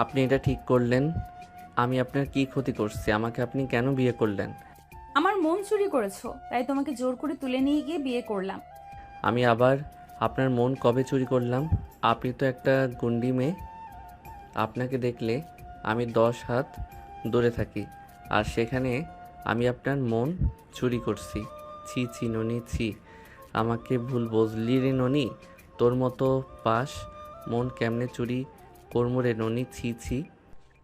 আপনি এটা ঠিক করলেন? আমি আপনার কি ক্ষতি করছি? আমাকে আপনি কেন বিয়ে করলেন? আমার মন চুরি করেছো, তাই তোমাকে জোর করে তুলে নিয়ে গিয়ে বিয়ে করলাম। আমি আবার আপনার মন কবে চুরি করলাম? আপনি তো একটা গুন্ডি মেয়ে। আপনাকে দেখলে আমি 10 হাত দূরে থাকি, আর সেখানে আমি আপনার মন চুরি করছি। ছি ছি ননি, ছি। আমাকে ভুল বুঝলি রে ননি। তোর মতো পাস মন কেমনে চুরি করমু রে ননি, ছি ছি।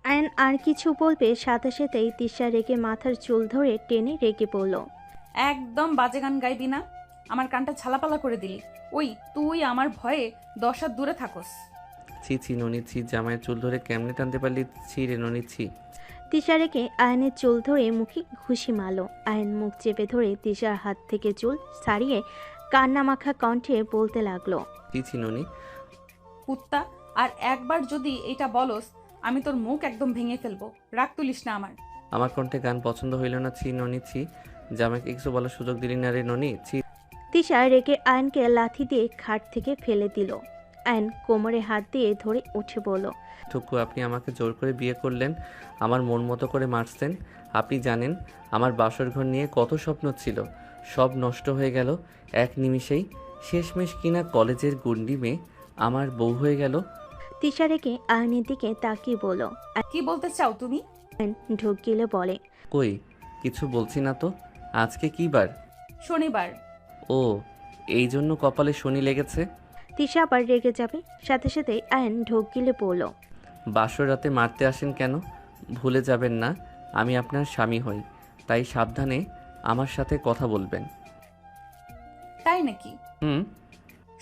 আয়ন আর কিছু বলবে সাথে সাথেই তিশা রেগে মাথার চুল ধরে টেনে রেগে পড়ল। একদম বাজে গান গাইবি না, আমার কানটা ঝালাপালা করে দিলি। ওই তুই আমার ভয়ে 10 হাত দূরে থাকস। ছি ছি ননি, ছি। জামাইয়ের চুল ধরে কেমনে টানতে পারলি? ছি রে ননি, ছি। তিশা রেগে আয়নের চুল ধরে মুখে ঘুষি মারল। আয়ন মুখ চেপে ধরে তিশার হাত থেকে চুল ছাড়িয়ে কান্নামাখা কণ্ঠে বলতে লাগলো। ছি ছি ননি। কুত্তা, আর একবার যদি এটা বলস, আমি তোর মুখ একদম ভেঙে ফেলবো। রাগ তুলিস না আমার। আমার কণ্ঠে গান পছন্দ হইল না, ছি ননি, ছি। জামাইকে কিছু বলার সুযোগ দিলি না রে ননি, ছি। তিশা রেগে আয়নকে লাথি দিয়ে খাট থেকে ফেলে দিল। আয়ন কোমরে হাত দিয়ে ধরে উঠে বলল। ঠুকু, আপনি আমাকে জোর করে বিয়ে করলেন, আমার মন মতো করে মারছেন। আপনি জানেন আমার বাসর ঘর নিয়ে কত স্বপ্ন ছিল, সব নষ্ট হয়ে গেল এক নিমিষেই। শেষমেশ কিনা কলেজের গুন্ডি মেয়ে আমার বউ হয়ে গেল। তিশা রেগে আয়নের দিকে তাকিয়ে বলল। কি বলতে চাও তুমি? আয়ন ঢোক গিলে বলে। কই, কিছু বলছি না তো। আজকে কী বার? শনিবার। ও, এই জন্য কপালে শনি লেগেছে। তিশা আবার রেগে যাবে, সাথে সাথে আয়ন ঢোক গিলে পড়ল। বাসর রাতে মারতে আসেন কেন? ভুলে যাবেন না আমি আপনার স্বামী হই, তাই সাবধানে আমার সাথে কথা বলবেন। তাই নাকি? হুম।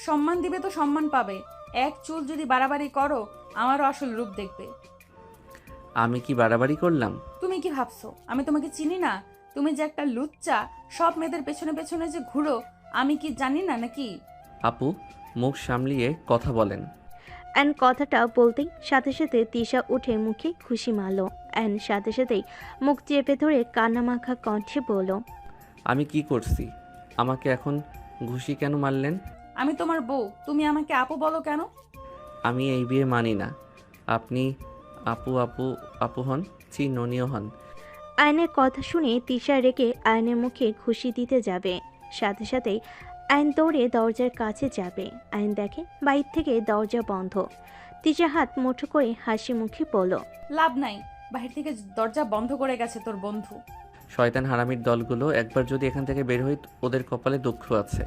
সম্মান দিবে তো সম্মান পাবে। এক চুল যদি বাড়াবাড়ি করো, আমারও আসল রূপ দেখবে। আমি কি বাড়াবাড়ি করলাম? তুমি কি ভাবছো আমি তোমাকে চিনি না? তুমি যে একটা লুচ্চা, সব মেয়েদের পেছনে পেছনে যে ঘুরো, আমি কি জানি না নাকি? আপু, মুখ সামলিয়ে কথা বলেন। অ্যান কথাটা বলতেই সাথে সাথে তিশা উঠে মুখে খুশি মারল। অ্যান সাথে সাথেই মুখ চেপে ধরে কান্নামাখা কণ্ঠে বলল। আমি কি করছি? আমাকে এখন ঘুষি কেন মারলেন? আমি তোমার বউ, তুমি আমাকে আপু বলো কেন? আমি এই বিয়ে মানি না। আপনি আপু আপু আপু হন, ছি ননীয় হন। আয়নের কথা শুনে তিশা রেগে আয়নের মুখে খুশি দিতে যাবে, সাথে সাথেই আইন দৌড়ে দরজার কাছে যাবে। আইন দেখে বাইর থেকে দরজা বন্ধ। তিশা হাত মুঠো করে হাসি মুখে বলল। লাভ নাই, বাহির থেকে দরজা বন্ধ করে গেছে তোর বন্ধু। শয়তান হারামির দলগুলো একবার যদি এখান থেকে বের হই, ওদের কপালে দুঃখ আছে।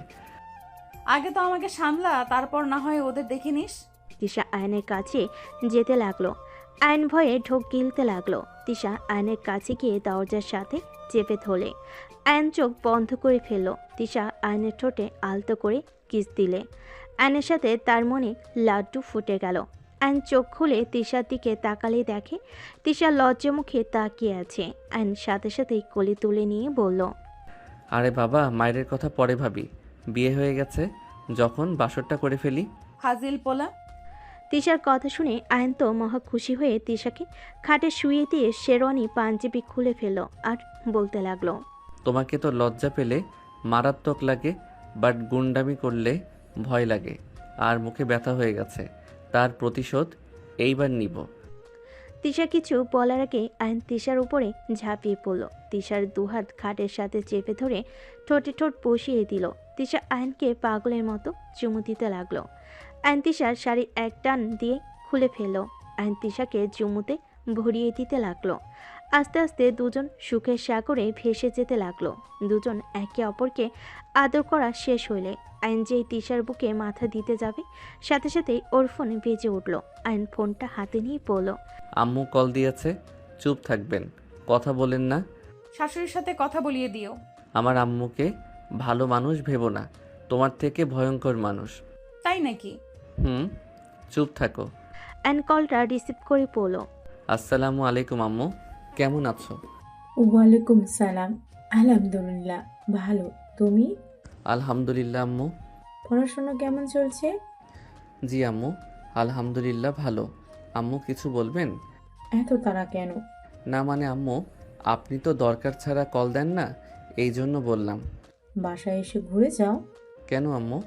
আগে তো আমাকে সামলা, তারপর না হয় ওদের দেখে নিস। তিশা আয়নের কাছে যেতে লাগলো। আয়ন ভয়ে ঢোক গিলতে লাগলো। তিশা আয়নের কাছে গিয়ে দরজার সাথে চেপে ধরলে। আয়ন চোখ বন্ধ করে ফেলল। তিশা আয়নের ঠোঁটে আলতো করে কিস দিলে। আয়নের সাথে তার মনে লাড্ডু ফুটে গেল। আয়ন চোখ খুলে তিশার দিকে তাকালে দেখে তিশা লজ্জা মুখে তাকিয়ে আছে। আয়ন সাথে সাথেই কোলে তুলে নিয়ে বলল। আরে বাবা, মায়ের কথা পরে ভাবি, বিয়ে হয়ে গেছে যখন বাসরটা করে ফেলি। ফাজিল পোলা। তিশার কথা শুনে আয়ন তো মহা খুশি হয়ে তিশাকে খাটে শুয়ে দিয়ে শেরওয়ানি পাঞ্জাবি খুলে ফেলল আর বলতে লাগলো। তোমাকে তো লজ্জা পেলে মারাত্মক লাগে, বাট গুন্ডামি করলে ভয় লাগে। আর মুখে ব্যথা হয়ে গেছে, তার প্রতিশোধ এইবার নিব। তিশা কিছু বলার আগে আয়ন তিশার উপরে ঝাঁপিয়ে পড়ল। তিশার দুহাত খাটের সাথে চেপে ধরে ঠোঁটে ঠোঁট বসিয়ে দিল। তিশা আয়নকে পাগলের মতো চুমু দিতে লাগলো। আয়ন তিশার শাড়ি এক টান দিয়ে খুলে ফেলল। আয়ন তিশাকে চুমুতে ভরিয়ে দিতে লাগলো। আস্তে আস্তে দুজন সুখের সাগরে ভেসে যেতে লাগলো। দুজন একে অপরকে আদর করা শেষ হইলে আইন যেই তিশার বুকে মাথা দিতে যাবে, সাথে সাথেই ওর ফোন বেজে উঠল। আইন ফোনটা হাতে নিয়ে বলল। আম্মু কল দিয়েছে, চুপ থাকবেন, কথা বলেন না। শাশুড়ির সাথে কথা বলিয়ে দিও। আমার আম্মুকে ভালো মানুষ ভেবো না, তোমার থেকে ভয়ঙ্কর মানুষ। তাই নাকি? হুম, চুপ থাকো। আইন কলটা রিসিভ করে বলল। আসসালামু আলাইকুম আম্মু, কেমন আছো? ওয়ালাইকুম সালাম। আলহামদুলিল্লাহ ভালো। তুমি? আলহামদুলিল্লাহ আম্মু। পড়াশোনা কেমন চলছে? জি আম্মু, আলহামদুলিল্লাহ ভালো। আম্মু কিছু বলবেন? এত তাড়া কেন? না মানে আম্মু, আপনি তো দরকার ছাড়া কল দেন না, এই জন্য বললাম। বাসায় এসে ঘুরে যাও। কেন আম্মু?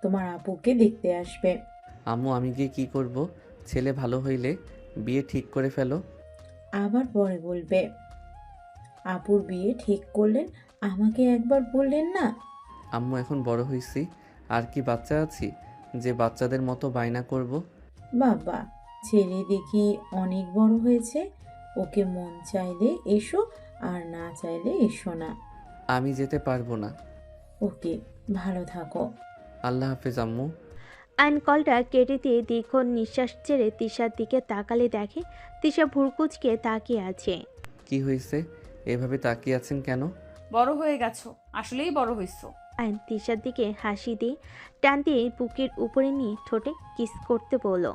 তোমার আপুকে দেখতে আসবে। আম্মু আমি গিয়ে কি করব? ছেলে ভালো হইলে বিয়ে ঠিক করে ফেলো। আবার পরে বলবে। আপুর বিয়ে ঠিক করলেন, আমাকে একবার বললেন না? আম্মু এখন বড় হয়েছি, আর কি বাচ্চা আছি যে বাচ্চাদের মতো বায়না করব? বাবা, ছেলে দেখি অনেক বড় হয়েছে। ওকে মন চাইলে এসো, আর না চাইলে এসো না। আমি যেতে পারবো না। ওকে, ভালো থাকো। আল্লাহ হাফেজ আম্মু। আইন কলটা কেটে দিয়ে দীর্ঘ নিঃশ্বাস ছেড়ে তিশার দিকে তাকালে দেখে তিশা ভুরকুচকে তাকিয়ে আছে। কি হয়েছে, এভাবে তাকিয়ে আছেন কেন? বড় হয়ে গেছো, আসলেই বড় হইছো। আইন তিশার দিকে হাসি দিয়ে টান দিয়ে বুকের উপরে নিয়ে ঠোঁটে কিস করতে বলল।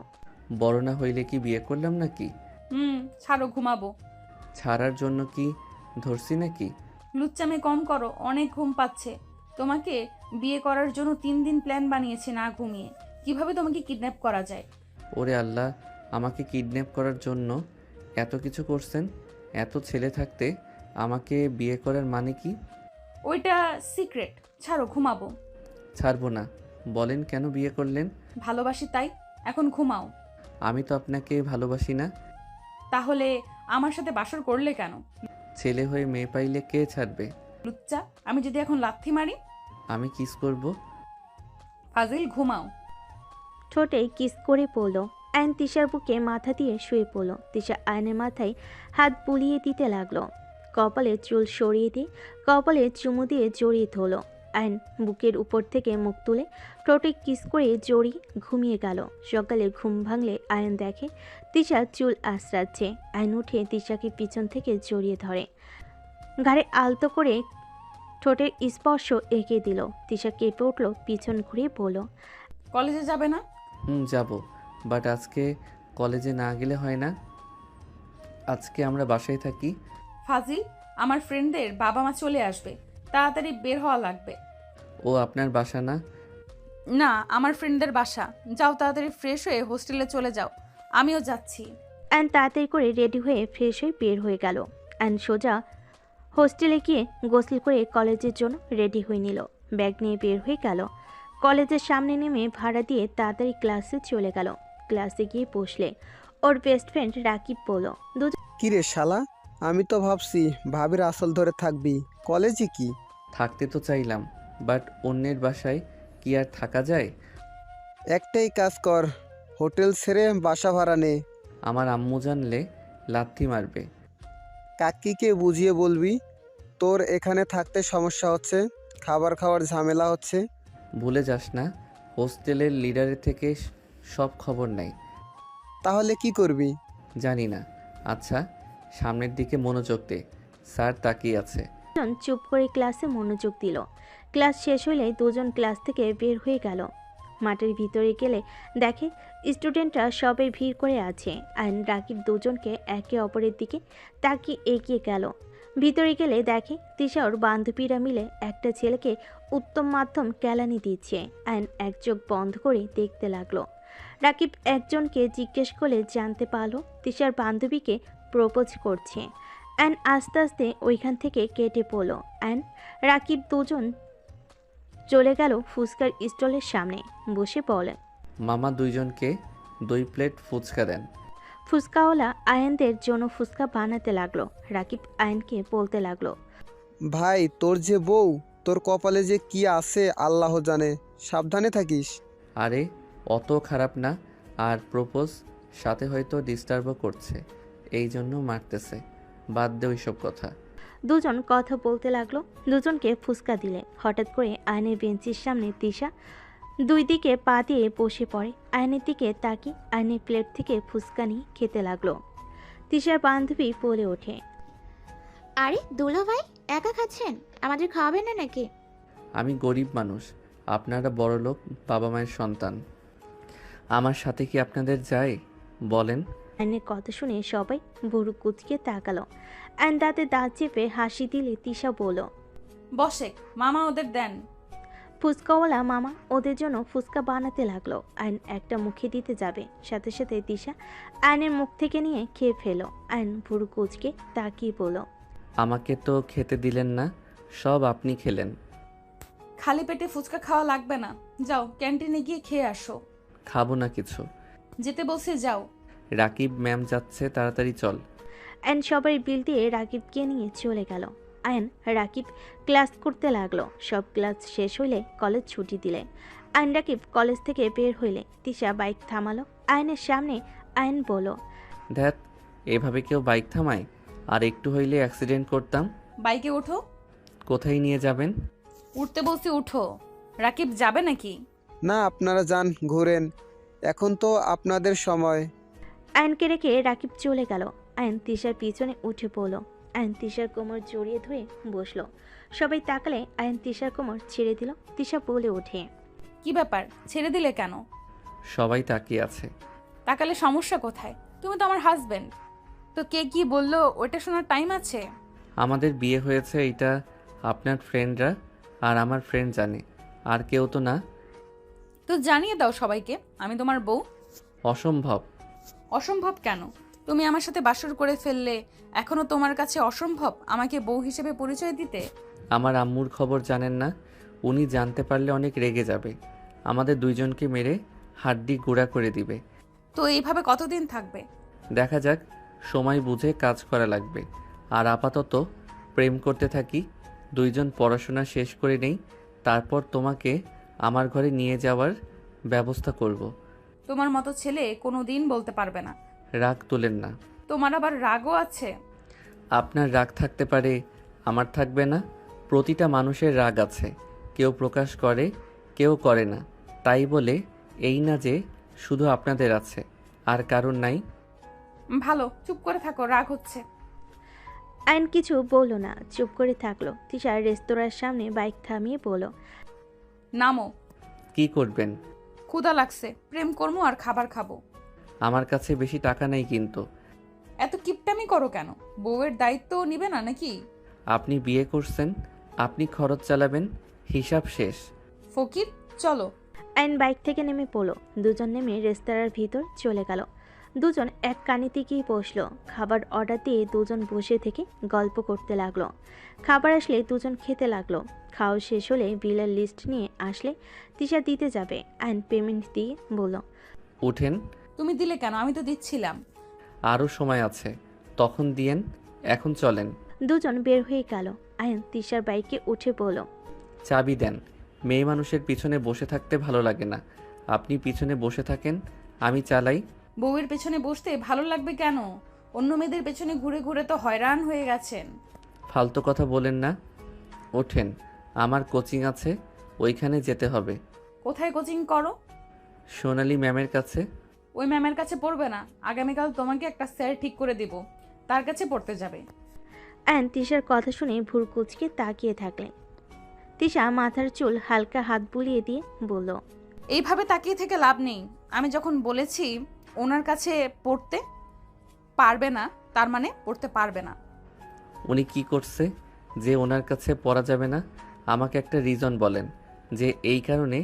বড় না হইলে কি বিয়ে করলাম নাকি? ছাড়ো, ঘুমাবো। ছাড়ার জন্য কি ধরছি নাকি? লুচ্চামে কম করো, অনেক ঘুম পাচ্ছে। তোমাকে বিয়ে করার জন্য 3 দিন প্ল্যান বানিয়েছি না ঘুমিয়ে। কিভাবে তোমাকে কিডন্যাপ করা যায়। ওরে আল্লাহ, আমাকে কিডন্যাপ করার জন্য এত কিছু করছেন? এত ছেলে থাকতে আমাকে বিয়ে করার মানে কি? ওইটা সিক্রেট, ছাড়ো, ঘুমাবো। ছাড়বো না। বলেন কেন বিয়ে করলেন? ভালোবাসি তাই, এখন ঘুমাও। আমি তো আপনাকে ভালোবাসি না। তাহলে আমার সাথে বাসর করলে কেন? ছেলে হয়ে মেয়ে পাইলে কে ছাড়বে? লুচ্চা, আমি যদি এখন লাথি মারি? আমি কিস করব। ফাজিল, ঘুমাও। ঠোঁটে কিস করে পড়ল। আইন তিশার বুকে মাথা দিয়ে শুয়ে পড়ল। তিশা আয়নের মাথায় হাত বুলিয়ে দিতে লাগলো। কপালে চুল সরিয়ে দিয়ে কপালে চুমু দিয়ে জড়িয়ে ধরল। আইন বুকের উপর থেকে মুখ তুলে ঠোঁটে কিস করে জড়িয়ে ঘুমিয়ে গেল। সকালে ঘুম ভাঙলে আয়ন দেখে তিশা চুল আঁচড়াচ্ছে। আইন উঠে তিশাকে পিছন থেকে জড়িয়ে ধরে, ঘাড়ে আলতো করে ঠোঁটের স্পর্শ এঁকে দিল। তিশা কেঁপে উঠল, পিছন ঘুরে বলল। কলেজে যাবে না? যাব, বাট আজকে কলেজে না গেলে হয় না। আজকে আমরা বাসায় থাকি। ফাজিল, আমার ফ্রেন্ডদের বাবা মা চলে আসবে, তাড়াতাড়ি বের হওয়া লাগবে। ও আপনার বাসা না? না, আমার ফ্রেন্ডদের বাসা। যাও, তাড়াতাড়ি ফ্রেশ হয়ে হোস্টেলে চলে যাও। আমিও যাচ্ছি। অ্যান তাড়াতাড়ি করে রেডি হয়ে ফ্রেশ হয়ে বের হয়ে গেল। অ্যান সোজা হোস্টেলে গিয়ে গোসল করে কলেজের জন্য রেডি হয়ে নিল। ব্যাগ নিয়ে বের হয়ে গেল। কলেজের সামনে নেমে ভাড়া দিয়ে তাড়াতাড়ি ক্লাসে চলে গেল। ক্লাসে গিয়ে বসলে ওর বেস্ট ফ্রেন্ড রাকিব বলল। কিরে শালা, আমি তো ভাবছি ভাবির আসল ধরে থাকবি, কলেজে কি? থাকতে তো চাইলাম, বাট অন্যের বাসায় কি আর থাকা যায়? একটাই কাজ কর, হোটেল ছেড়ে বাসা ভাড়া নে। আমার আম্মু জানলে লাথি মারবে। কাকিকে বুঝিয়ে বলবি তোর এখানে থাকতে সমস্যা হচ্ছে, খাবার খাওয়ার ঝামেলা হচ্ছে। ভুলে যাস না, হোস্টেলের লিডারের থেকে সব খবর নাই। তাহলে কি করবি? জানি না। আচ্ছা, সামনের দিকে মনোযোগ দে, স্যার তাকিয়ে আছে। দুজন চুপ করে ক্লাসে মনোযোগ দিল। ক্লাস শেষ হলে দুজন ক্লাস থেকে বের হয়ে গেল। মাঠের ভিতরে গেলে দেখে স্টুডেন্টরা সবে ভিড় করে আছে। আর রাকিব দুজনকে একে অপরের দিকে তাকিয়ে এগিয়ে গেল। ভিতরে গেলে দেখে তিশা ওর বান্ধবীরা মিলে একটা ছেলেকে উত্তম মাধ্যম কেলানি দিচ্ছে। আইন এক চোখ বন্ধ করে দেখতে লাগলো। রাকিব একজনকে জিজ্ঞেস করলে জানতে পারলো তিশার বান্ধবীকে প্রপোজ করছে। অ্যান আস্তে আস্তে ওইখান থেকে কেটে পড়ল। অ্যান রাকিব দুজন চলে গেল ফুচকার স্টলের সামনে, বসে পড়ে। মামা দুইজনকে 2 প্লেট ফুচকা দেন। ফুচকাওয়ালা আয়নদের জন্য ফুচকা বানাতে লাগলো। রাকিব আয়নকে বলতে লাগলো। ভাই, তোর যে বউ, তোর কপালে যে কি আছে আল্লাহ জানে, সাবধানে থাকিস। আরে অত খারাপ না, আর প্রপোজ সাথে হয়তো ডিস্টার্বও করছে, এই জন্য মারতেছে। বাদ দে ওইসব কথা। দুজন কথা বলতে লাগলো। দুজনকে ফুচকা দিলে হঠাৎ করে আয়নের বেঞ্চির সামনে তিশা দুই দিকে পা দিয়ে বসে পড়ে। আয়নের দিকে তাকিয়ে আয়নের প্লেট থেকে ফুচকা নিয়ে খেতে লাগলো। তিশার বান্ধবী বলে ওঠে। আরে দুলা ভাই, একা খাচ্ছেন? আমাদের খাওয়াবেন না নাকি? আমি গরিব মানুষ, আপনারা বড়লোক বাবা মায়ের সন্তান। আমার সাথে কি আপনাদের যায় বলেন? আয়নের কথা শুনে সবাই বুড়ো কুচকে তাকালো। আয়ন দাঁতে দাঁত চেপে হাসি দিলে তিশা বলল। বসে, মামা ওদের দেন। ফুচকাওয়ালা মামা ওদের জন্য ফুচকা বানাতে লাগলো। আয়ন একটা মুখে দিতে যাবে, সাথে সাথে তিশা আয়নের মুখ থেকে নিয়ে খেয়ে ফেলো। আয়ন বুড়ো কুচকে তাকিয়ে বলল। আমাকে তো খেতে দিলেন না, সব আপনি খেলেন। খালি পেটে ফুচকা খাওয়া লাগবে না, যাও ক্যান্টিনে গিয়ে খেয়ে আসো। খাবো না কিছু। যেতে বলছি যাও। রাকিব ম্যাম যাচ্ছে, তাড়াতাড়ি চল। আয়ন সবার বিল দিয়ে রাকিবকে নিয়ে চলে গেল। আয়ন রাকিব ক্লাস করতে লাগলো। সব ক্লাস শেষ হইলে কলেজ ছুটি দিলে আয়ন রাকিব কলেজ থেকে বের হইলে তিশা বাইক থামালো আয়নের সামনে। আয়ন বলল, ধ্যাত, এভাবে কেউ বাইক থামায়? আর একটু হইলে অ্যাক্সিডেন্ট করতাম। বাইকে ওঠো। কোথায় নিয়ে যাবেন? উঠতে বলছি উঠো। রাকিব যাবে নাকি? না, আপনারা যান, ঘুরেন, এখন তো আপনাদের সময়। আয়নকে রেখে রাকিব চলে গেল। আয়ন তিশার পিছনে উঠে পড়ল। আয়ন তিশার কোমর জড়িয়ে ধরে বসলো। সবাই তাকালে আয়ন তিশার কোমর ছেড়ে দিল। তিশা বলে ওঠে, কি ব্যাপার, ছেড়ে দিলে কেন? সবাই তাকিয়ে আছে। তাকালে সমস্যা কোথায়? তুমি তো আমার হাজবেন্ড। তো কে কি বললো ওটা শোনার টাইম আছে? আমাদের বিয়ে হয়েছে এটা আপনার ফ্রেন্ডরা আর আমার ফ্রেন্ড জানে, আর কেউ তো না। তো জানিয়ে দাও সবাইকে আমি তোমার বউ। অসম্ভব। অসম্ভব কেন? তুমি আমার সাথে বাসর করে ফেললে, এখনো তোমার কাছে অসম্ভব আমাকে বউ হিসেবে পরিচয় দিতে? আমার আম্মুর খবর জানেন না? উনি জানতে পারলে অনেক রেগে যাবে, আমাদের দুইজনকে মেরে হাড্ডি গুঁড়া করে দিবে। তো এইভাবে কতদিন থাকবে? দেখা যাক, সময় বুঝে কাজ করা লাগবে। আর আপাতত প্রেম করতে থাকি, দুইজন পড়াশোনা শেষ করে নেই, তারপর তোমাকে আমার ঘরে নিয়ে যাওয়ার ব্যবস্থা করব। তোমার মতো ছেলে কোনো দিন বলতে পারবে না। রাগ তোলেন না। তোমার আবার রাগও আছে? আপনার রাগ থাকতে পারে, আমার থাকবে না? প্রতিটা মানুষের রাগ আছে, কেউ প্রকাশ করে, কেউ করে না। তাই বলে এই না যে শুধু আপনাদের আছে, আর কারণ নাই। ভালো, চুপ করে থাকো, রাগ হচ্ছে। আয়ন কিছু বলল না, চুপ করে থাকলো। তিশা রেস্তোরাঁর সামনে বাইক থামিয়ে বলল, নামো। কি করবেন? ক্ষুধা লাগছে, প্রেম করবো আর খাবার খাবো। আমার কাছে বেশি টাকা নেই কিন্তু। এত কিপটামি করো কেন? বউয়ের দায়িত্ব নিবে না নাকি? আপনি বিয়ে করছেন, আপনি খরচ চালাবেন, হিসাব শেষ। ফকির, চলো। আয়ন বাইক থেকে নেমে পড়লো। দুজন নেমে রেস্তোরাঁর ভিতর চলে গেল। দুজন এক কানিতে গিয়ে বসলো। খাবার অর্ডার দিয়ে দুজন বসে থেকে গল্প করতে লাগলো। খাবার আসলে দুজন খেতে লাগলো। খাওয়া শেষ হলে বিলের লিস্ট নিয়ে আসলে তিশা দিতে যাবে। আয়ন পেমেন্ট দিয়ে বলল, উঠেন। তুমি দিলে কেন? আমি তো দিচ্ছিলাম। আরও সময় আছে, তখন দিয়েন, এখন চলেন। দুজন বের হয়ে গেল। আয়ন তিশার বাইকে উঠে পড়ল। চাবি দেন। মেয়ে মানুষের পিছনে বসে থাকতে ভালো লাগে না, আপনি পিছনে বসে থাকেন, আমি চালাই। বউয়ের পেছনে বসতে ভালো লাগবে কেন? অন্য মেয়েদের পেছনে ঘুরে ঘুরে তো হয়রান হয়ে গেছেন। ফালতু কথা বলেন না, ওঠেন। আমার কোচিং আছে, ওইখানে যেতে হবে। কোথায় কোচিং করো? সোনালি ম্যামের কাছে। ওই ম্যামের কাছে পড়বে না, আগামীকাল তোমাকে একটা স্যার ঠিক করে দিব, তার কাছে পড়তে যাবে। আয়ন তিশার কথা শুনে ভুর কুচকে তাকিয়ে থাকলেন। তিশা মাথার চুল হালকা হাত বুলিয়ে দিয়ে বলল, এইভাবে তাকিয়ে থেকে লাভ নেই। আমি যখন বলেছি ওনার কাছে পড়তে পারবে না, তার মানে পড়তে পারবে না। উনি কি করছে যে ওনার কাছে পড়া যাবে না? আমাকে একটা রিজন বলেন যে এই কারণে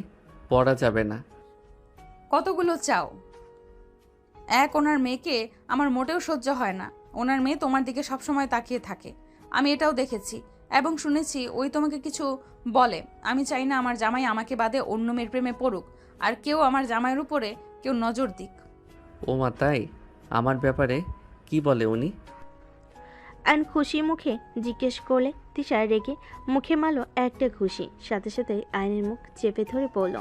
পড়া যাবে না। কতগুলো চাও? এক, ওনার মেয়েকে আমার মোটেও সহ্য হয় না। ওনার মেয়ে তোমার দিকে সবসময় তাকিয়ে থাকে, আমি এটাও দেখেছি এবং শুনেছি। ওই তোমাকে কিছু বলে। আমি চাই না আমার জামাই আমাকে বাদে অন্য মেয়ের প্রেমে পড়ুক, আর কেউ আমার জামাইয়ের উপরে কেউ নজর দিক। ও মা, তাই? আমার ব্যাপারে কি বলে উনি? আয়ন খুশি মুখে জিজ্ঞেস করলে। তিশা রেগে মুখে মারল একটা খুশি, সাথে সাথে আয়নের মুখ চেপে ধরে বলল,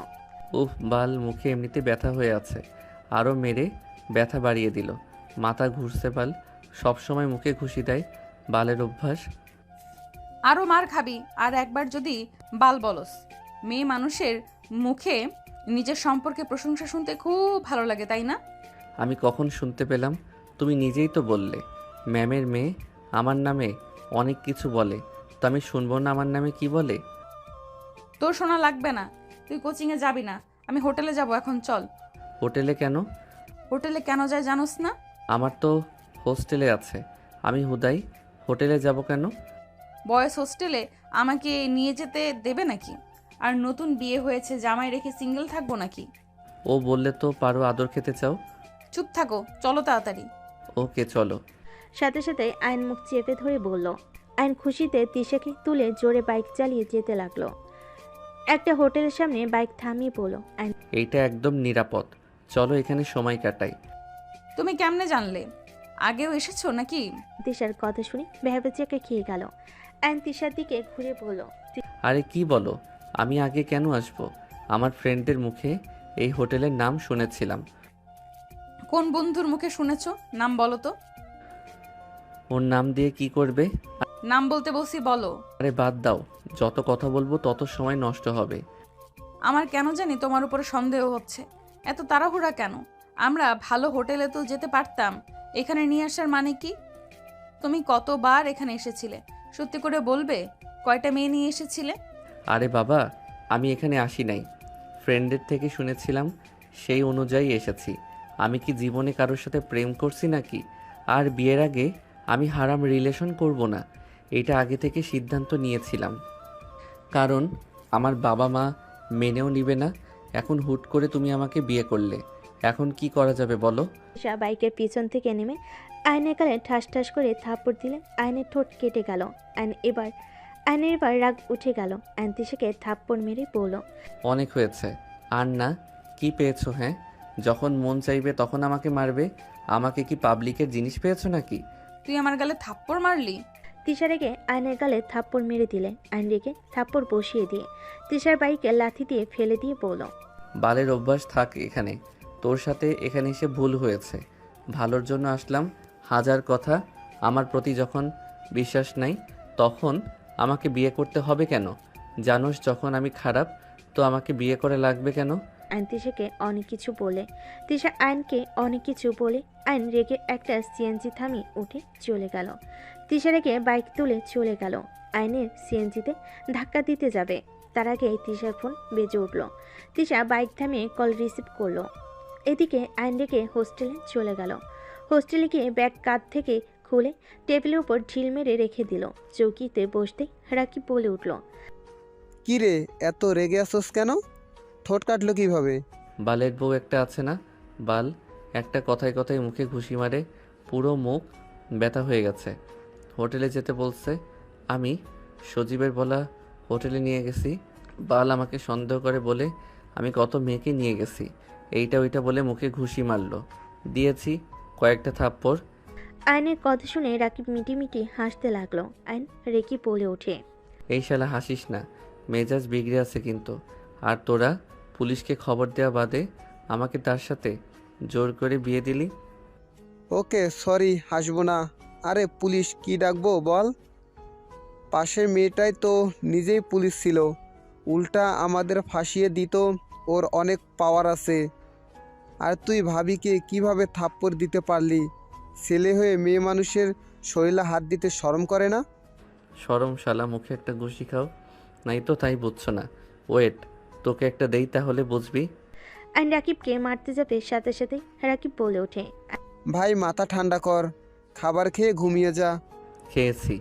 উফ, বাল, মুখে এমনিতে ব্যথা হয়ে আছে, আরও মেরে ব্যথা বাড়িয়ে দিল। মাথা ঘুরছে বাল, সবসময় মুখে ঘুষি দেয়, বালের অভ্যাস। আরও মার খাবি আর একবার যদি বাল বলস। মেয়ে মানুষের মুখে নিজের সম্পর্কে প্রশংসা শুনতে খুব ভালো লাগে, তাই না? আমি কখন শুনতে পেলাম? তুমি নিজেই তো বললে ম্যামের মেয়ে আমার নামে অনেক কিছু বলে, তো আমি শুনবো না আমার নামে কি বলে? তোর শোনা লাগবে না, তুই কোচিংয়ে যাবি না। আমি হোটেলে যাব এখন, চল। হোটেলে কেন? হোটেলে কেন যায় জানোস না? আমার তো হোস্টেলে আছে, আমি হুদাই হোটেলে যাব কেন? বয়েজ হোস্টেলে আমাকে নিয়ে যেতে দেবে নাকি? আর নতুন বিয়ে হয়েছে, জামাই রেখে সিঙ্গেল থাকবো নাকি? ও বললে তো পারো আদর খেতে চাও। চুপ থাকো, চলো তাড়াতাড়ি। ওকে চলো। সাথে সাথে আয়ন মুখ চেপে ধরে বলল। আয়ন খুশিতে তিশাকে তুলে জোরে বাইক চালিয়ে যেতে লাগলো। একটা হোটেলের সামনে বাইক থামিয়ে পড়ল। আয়ন এইটা একদম নিরাপদ, চলো এখানে সময় কাটাই। তুমি কেমনে জানলে? আগেও এসেছো নাকি? তিশার কথা শুনে ভেবেচেকে খেয়ে গেল। আয়ন তিশার দিকে ঘুরে বলল, আরে কি বলো, আমি আগে কেন আসবো? আমার ফ্রেন্ডের মুখে এই হোটেলের নাম শুনেছিলাম। কোন বন্ধুর মুখে শুনেছো? নাম বলো তো। ওর নাম দিয়ে কি করবে? নাম বলতে বলছি, বলো। আরে বাদ দাও, যত কথা বলবো তত সময় নষ্ট হবে। আমার কেন জানি তোমার উপরে সন্দেহ হচ্ছে। এত তাড়াহুড়া কেন? আমরা ভালো হোটেলে তো যেতে পারতাম। এখানে নিয়ে আসার মানে কি? তুমি কতবার এখানে এসেছিলে? সত্যি করে বলবে, কয়টা মেয়ে নিয়ে এসেছিলে? আরে বাবা, আমি এখানে আসি নাই, ফ্রেন্ডের থেকে শুনেছিলাম সেই অনুযায়ী এসেছি। আমি কি জীবনে কারোর সাথে প্রেম করছি নাকি? আর বিয়ের আগে আমি হারাম রিলেশন করব না, এটা আগে থেকে সিদ্ধান্ত নিয়েছিলাম। কারণ আমার বাবা মা মেনেও নিবে না। এখন হুট করে তুমি আমাকে বিয়ে করলে, এখন কি করা যাবে বলো? তিশা বাইকের পিছন থেকে নেমে আয়নের গালে ঠাস ঠাস করে থাপ্পড় দিলে আয়নের ঠোঁট কেটে গেল। আয়নের এবার রাগ উঠে গেল। আয়ন তিশাকে থাপ্পড় মেরে বলল, অনেক হয়েছে, আর না। কি পেয়েছো? হ্যাঁ, যখন মন চাইবে তখন আমাকে মারবে। আমাকে কি পাবলিকের জিনিস পেয়েছো নাকি? তুই আমার গালে থাপ্পড় মারলি? তিশা রেগে আয়নের গালে থাপ্পড় মেরে দিলে। আয়ন রেগে থাপ্পড় বসিয়ে দিয়ে তিশার বাইকে লাথি দিয়ে ফেলে দিয়ে বলল, বালের অভ্যাস থাক এখানে। তোর সাথে এখানে এসে ভুল হয়েছে, ভালোর জন্য আসলাম। হাজার কথা, আমার প্রতি যখন বিশ্বাস নাই তখন আমাকে বিয়ে করতে হবে কেন? জানোস যখন আমি খারাপ, তো আমাকে বিয়ে করে লাগবে কেন? আয়ন তিশাকে অনেক কিছু বলে, তিশা আয়নকে অনেক কিছু বলে। আয়ন রেগে একটা সিএনজি থামিয়ে উঠে চলে গেল। তিশা রেগে বাইক তুলে চলে গেল আয়নের সিএনজিতে ধাক্কা দিতে যাবে। তার আগে তিশার ফোন বেজে উঠল। তিশা বাইক থামিয়ে কল রিসিভ করলো। এদিকে আয়ন রেগে হোস্টেলে চলে গেল। হোস্টেলে গিয়ে ব্যাগ কাঁধ থেকে খুলে টেবিলের উপর ঢিল মেরে রেখে দিল। চৌকিতে বসতেই রাকিব বলে উঠল, কি রে, এত রেগে আসোস কেন? ঠোঁট কাটলো কিভাবে? বালের বউ একটা আছে না, বাল একটা কথায় কথায় মুখে ঘুষি মারে, পুরো মুখ ব্যথা হয়ে গেছে। হোটেলে যেতে বলছে, আমি সজীবের বলা হোটেলে নিয়ে গেছি। বাল আমাকে সন্দেহ করে বলে আমি কত মেয়েকে নিয়ে গেছি, এইটা ওইটা বলে মুখে ঘুষি মারলো। দিয়েছি কয়েকটা থাপ্পড়। আয়নের কথা শুনে রাকিব মিটিমিটি হাসতে লাগলো। আয়ন রেকি বলে ওঠে, এই শালা হাসিস না, মেজাজ বিগড়ে আছে কিন্তু। আর তোরা পুলিশকে খবর দেওয়া বাদে আমাকে তার সাথে জোর করে বিয়ে দিলি। ওকে সরি, হাসবো না। আরে পুলিশ কি ডাকবো বল? পাশের মেয়েটাই তো নিজেই পুলিশ ছিল, উল্টা আমাদের ফাঁসিয়ে দিত। ওর অনেক পাওয়ার আছে। আর তুই ভাবিকে কিভাবে থাপ্পড় দিতে পারলি? ছেলে হয়ে মেয়ে মানুষের শরীরে হাত দিতে শরম করে না? শরম শালা, মুখে একটা ঘুষি খাও। নাই তো তাই বুঝছো না। ওয়েট, তোকে একটা দেই তাহলে বুঝবি। আয়ন রাকিবকে মারতে যাবে সাথে সাথে রাকিব বলে ওঠে, ভাই মাথা ঠান্ডা কর, খাবার খেয়ে ঘুমিয়ে যা। খেয়েছি,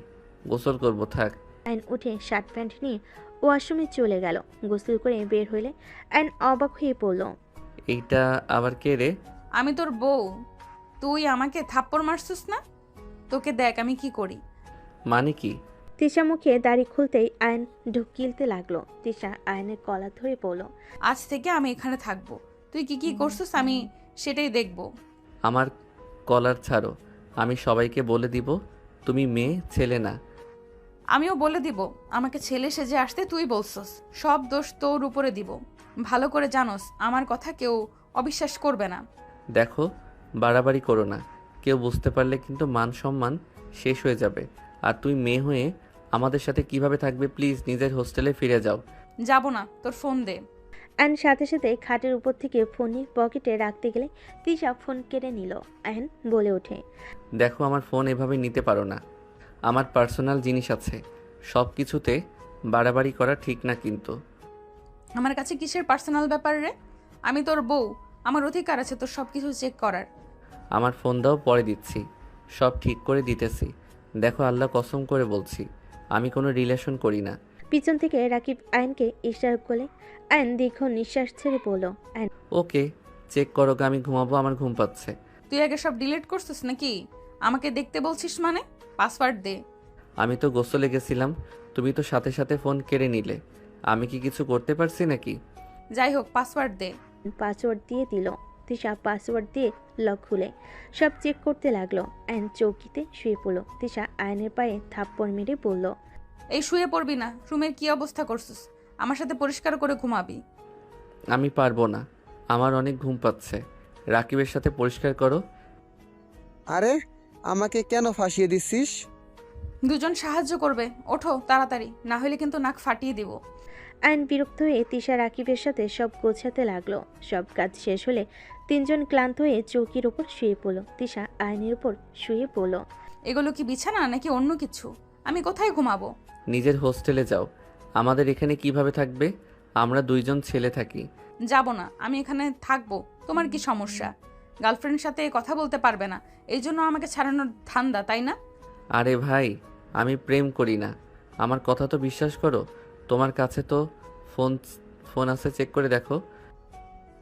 গোসল করবো থাক। আয়ন উঠে শার্ট প্যান্ট নিয়ে ওয়াশরুমে চলে গেল। গোসল করে বের হইলে আয়ন অবাক হয়ে পড়ল। এইটা আবার কে রে? আমি তোর বউ। তুই আমাকে থাপ্পড় মারছিস না? তোকে দেখ আমি কি করি। মানে কি? তিশা মুখে দাড়ি খুলতেই আয়ন ঢুকিলতে লাগলো। তিশা আয়নের কলার ধরে পড়ল, আজ থেকে আমি এখানে থাকবো। তুই কি কি করছিস আমি সেটাই দেখব। আমার কলার ছাড়ো, আমি সবাইকে বলে দিব তুমি মেয়ে ছেলে না। আমিও বলে দিব আমাকে ছেলে সেজে আসতে তুই বলছস। সব দোষ তোর উপরে দিব। ভালো করে জানোস আমার কথা কেউ অবিশ্বাস করবে না। দেখো, বাড়াবাড়ি করো না, কেউ বুঝতে পারলে কিন্তু মান সম্মান শেষ হয়ে যাবে। আর তুই মেয়ে হয়ে আমাদের সাথে কিভাবে থাকবে? প্লিজ নিজের হোস্টেলে ফিরে যাও। যাব না, তোর ফোন দে। আয়ন সাথে সাথে খাটের উপর থেকে ফোন নিয়ে পকেটে রাখতে গেলে তিশা ফোন কেড়ে নিল। আয়ন বলে ওঠে, দেখো, আমার ফোন এভাবে নিতে পারো না, আমার পার্সোনাল জিনিস আছে। সব কিছুতে বাড়াবাড়ি করা ঠিক না কিন্তু। আমার কাছে কিসের পার্সোনাল ব্যাপার রে? আমি তোর বউ, আমার অধিকার আছে তোর সব কিছু চেক করার। আমার ফোন দাও, পরে দিচ্ছি, সব ঠিক করে দিতেছি। দেখো, আল্লাহ কসম করে বলছি, আমি কোনো রিলেশন করি না। পিছন থেকে রাকিব আয়নকে ইশারা করলে আয়ন দীর্ঘ নিঃশ্বাস ছেড়ে পড়ল। আয়ন ওকে, চেক করো গা, আমি ঘুমাবো, আমার ঘুম পাচ্ছে। তুই আগে সব ডিলিট করছিস নাকি? আমাকে দেখতে বলছিস মানে? পাসওয়ার্ড দে। আমি তো গোসলে গেছিলাম, তুমি তো সাথে সাথে ফোন কেড়ে নিলে। আমি কি কিছু করতে পারছি নাকি? যাই হোক, পাসওয়ার্ড দে। পাসওয়ার্ড দিয়ে দিল। তিশা পাসওয়ার্ড দিয়ে লক খুলে সব চেক করতে লাগলো। আয়ন চৌকিতে শুয়ে পড়ল। তিশা আয়নের পায়ে থাপ্পড় মেরে বলল, এই শুয়ে পড়বি না, রুমের কি অবস্থা করছিস? আমার সাথে পরিষ্কার করে ঘুমাবি। আমি পারবো না, আমার অনেক ঘুম পাচ্ছে। রাকিবের সাথে পরিষ্কার করো। আরে আমাকে কেন ফাঁসিয়ে দিচ্ছিস? দুজন সাহায্য করবে, ওঠো তাড়াতাড়ি, না হলে কিন্তু নাক ফাটিয়ে দিব। আয়ন বিরক্ত হয়ে তিশা রাকিবের সাথে সব গোছাতে লাগলো। সব কাজ শেষ হলে তিনজন ক্লান্ত হয়ে চৌকির ওপর শুয়ে পড়ল। তিশা আয়নের উপর শুয়ে পড়ল। এগুলো কি বিছানা নাকি অন্য কিছু? আমি কোথায় ঘুমাবো? নিজের হোস্টেলে যাও। আমাদের এখানে কিভাবে থাকবে? আমরা দুইজন ছেলে থাকি। যাব না, আমি এখানে থাকবো। তোমার কি সমস্যা? গার্লফ্রেন্ডের সাথে কথা বলতে পারবে না, এই জন্য আমাকে ছাড়ানোর ধান্দা, তাই না? আরে ভাই, আমি প্রেম করি না। আমার কথা তো বিশ্বাস করো। তোমার কাছে তো ফোন ফোন আছে, চেক করে দেখো।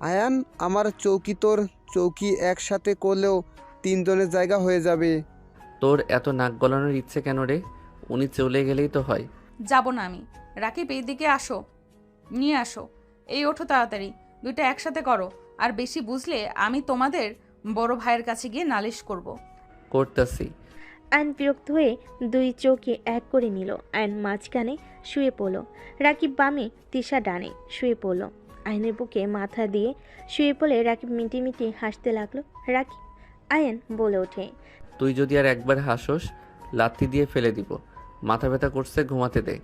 আয়ান, আমার চৌকি তোর চৌকি একসাথে করলেও তিনজনের জায়গা হয়ে যাবে। তোর এত নাক গলানোর ইচ্ছে কেন রে? উনি চলে গেলেই তো হয়। যাব না আমি। রাকিব, এই দিকে আসো, নিয়ে আসো। এই ওঠো তাড়াতাড়ি, দুইটা একসাথে করো। আর বেশি বুঝলে আমি তোমাদের বড় ভাইয়ের কাছে গিয়ে নালিশ করব। করতেছি। আয়ন বিরক্ত হয়ে দুই চৌকি এক করে নিল। আয়ন মাঝখানে শুয়ে পড়ল। রাকিব বামে, তিশা ডানে শুয়ে পড়ল। আয়নের বুকে মাথা দিয়ে শুয়ে পড়লে রাকিব মিটি মিটি হাসতে লাগলো। রাকিব, আয়ন বলে ওঠে, তুই যদি আর একবার হাসোস, লাথি দিয়ে ফেলে দিব। মাথা ব্যথা করছে, ঘুমাতে দে।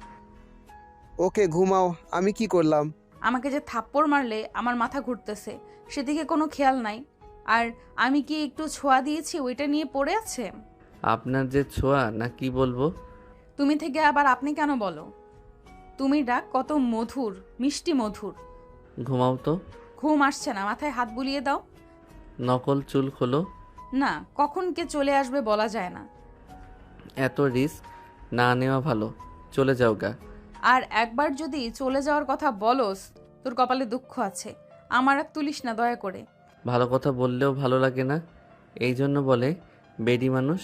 ওকে ঘুমাও, আমি কি করলাম? আমাকে যে থাপ্পড় মারলে আমার মাথা ঘুরতেছে, সেদিকে কোনো খেয়াল নাই। আর আমি কি একটু ছোঁয়া দিয়েছি ওইটা নিয়ে পড়ে আছে? আপনার যে ছোঁয়া না কি বলবো। তুমি থেকে আবার আপনি কেন বলো? তুমি ডাক কত মধুর, মিষ্টি মধুর। ঘুমাও তো। ঘুম আসছে না, মাথায় হাত বুলিয়ে দাও। নকল চুল খোলো। না, কখন কে চলে আসবে বলা যায় না। এত রিস্ক না নেওয়া ভালো। চলে যাও গা। আর একবার যদি চলে যাওয়ার কথা বলস, তোর কপালে দুঃখ আছে। আমার আর তুলিস না দয়া করে। ভালো কথা বললেও ভালো লাগে না, এই জন্য বলে বেডি মানুষ।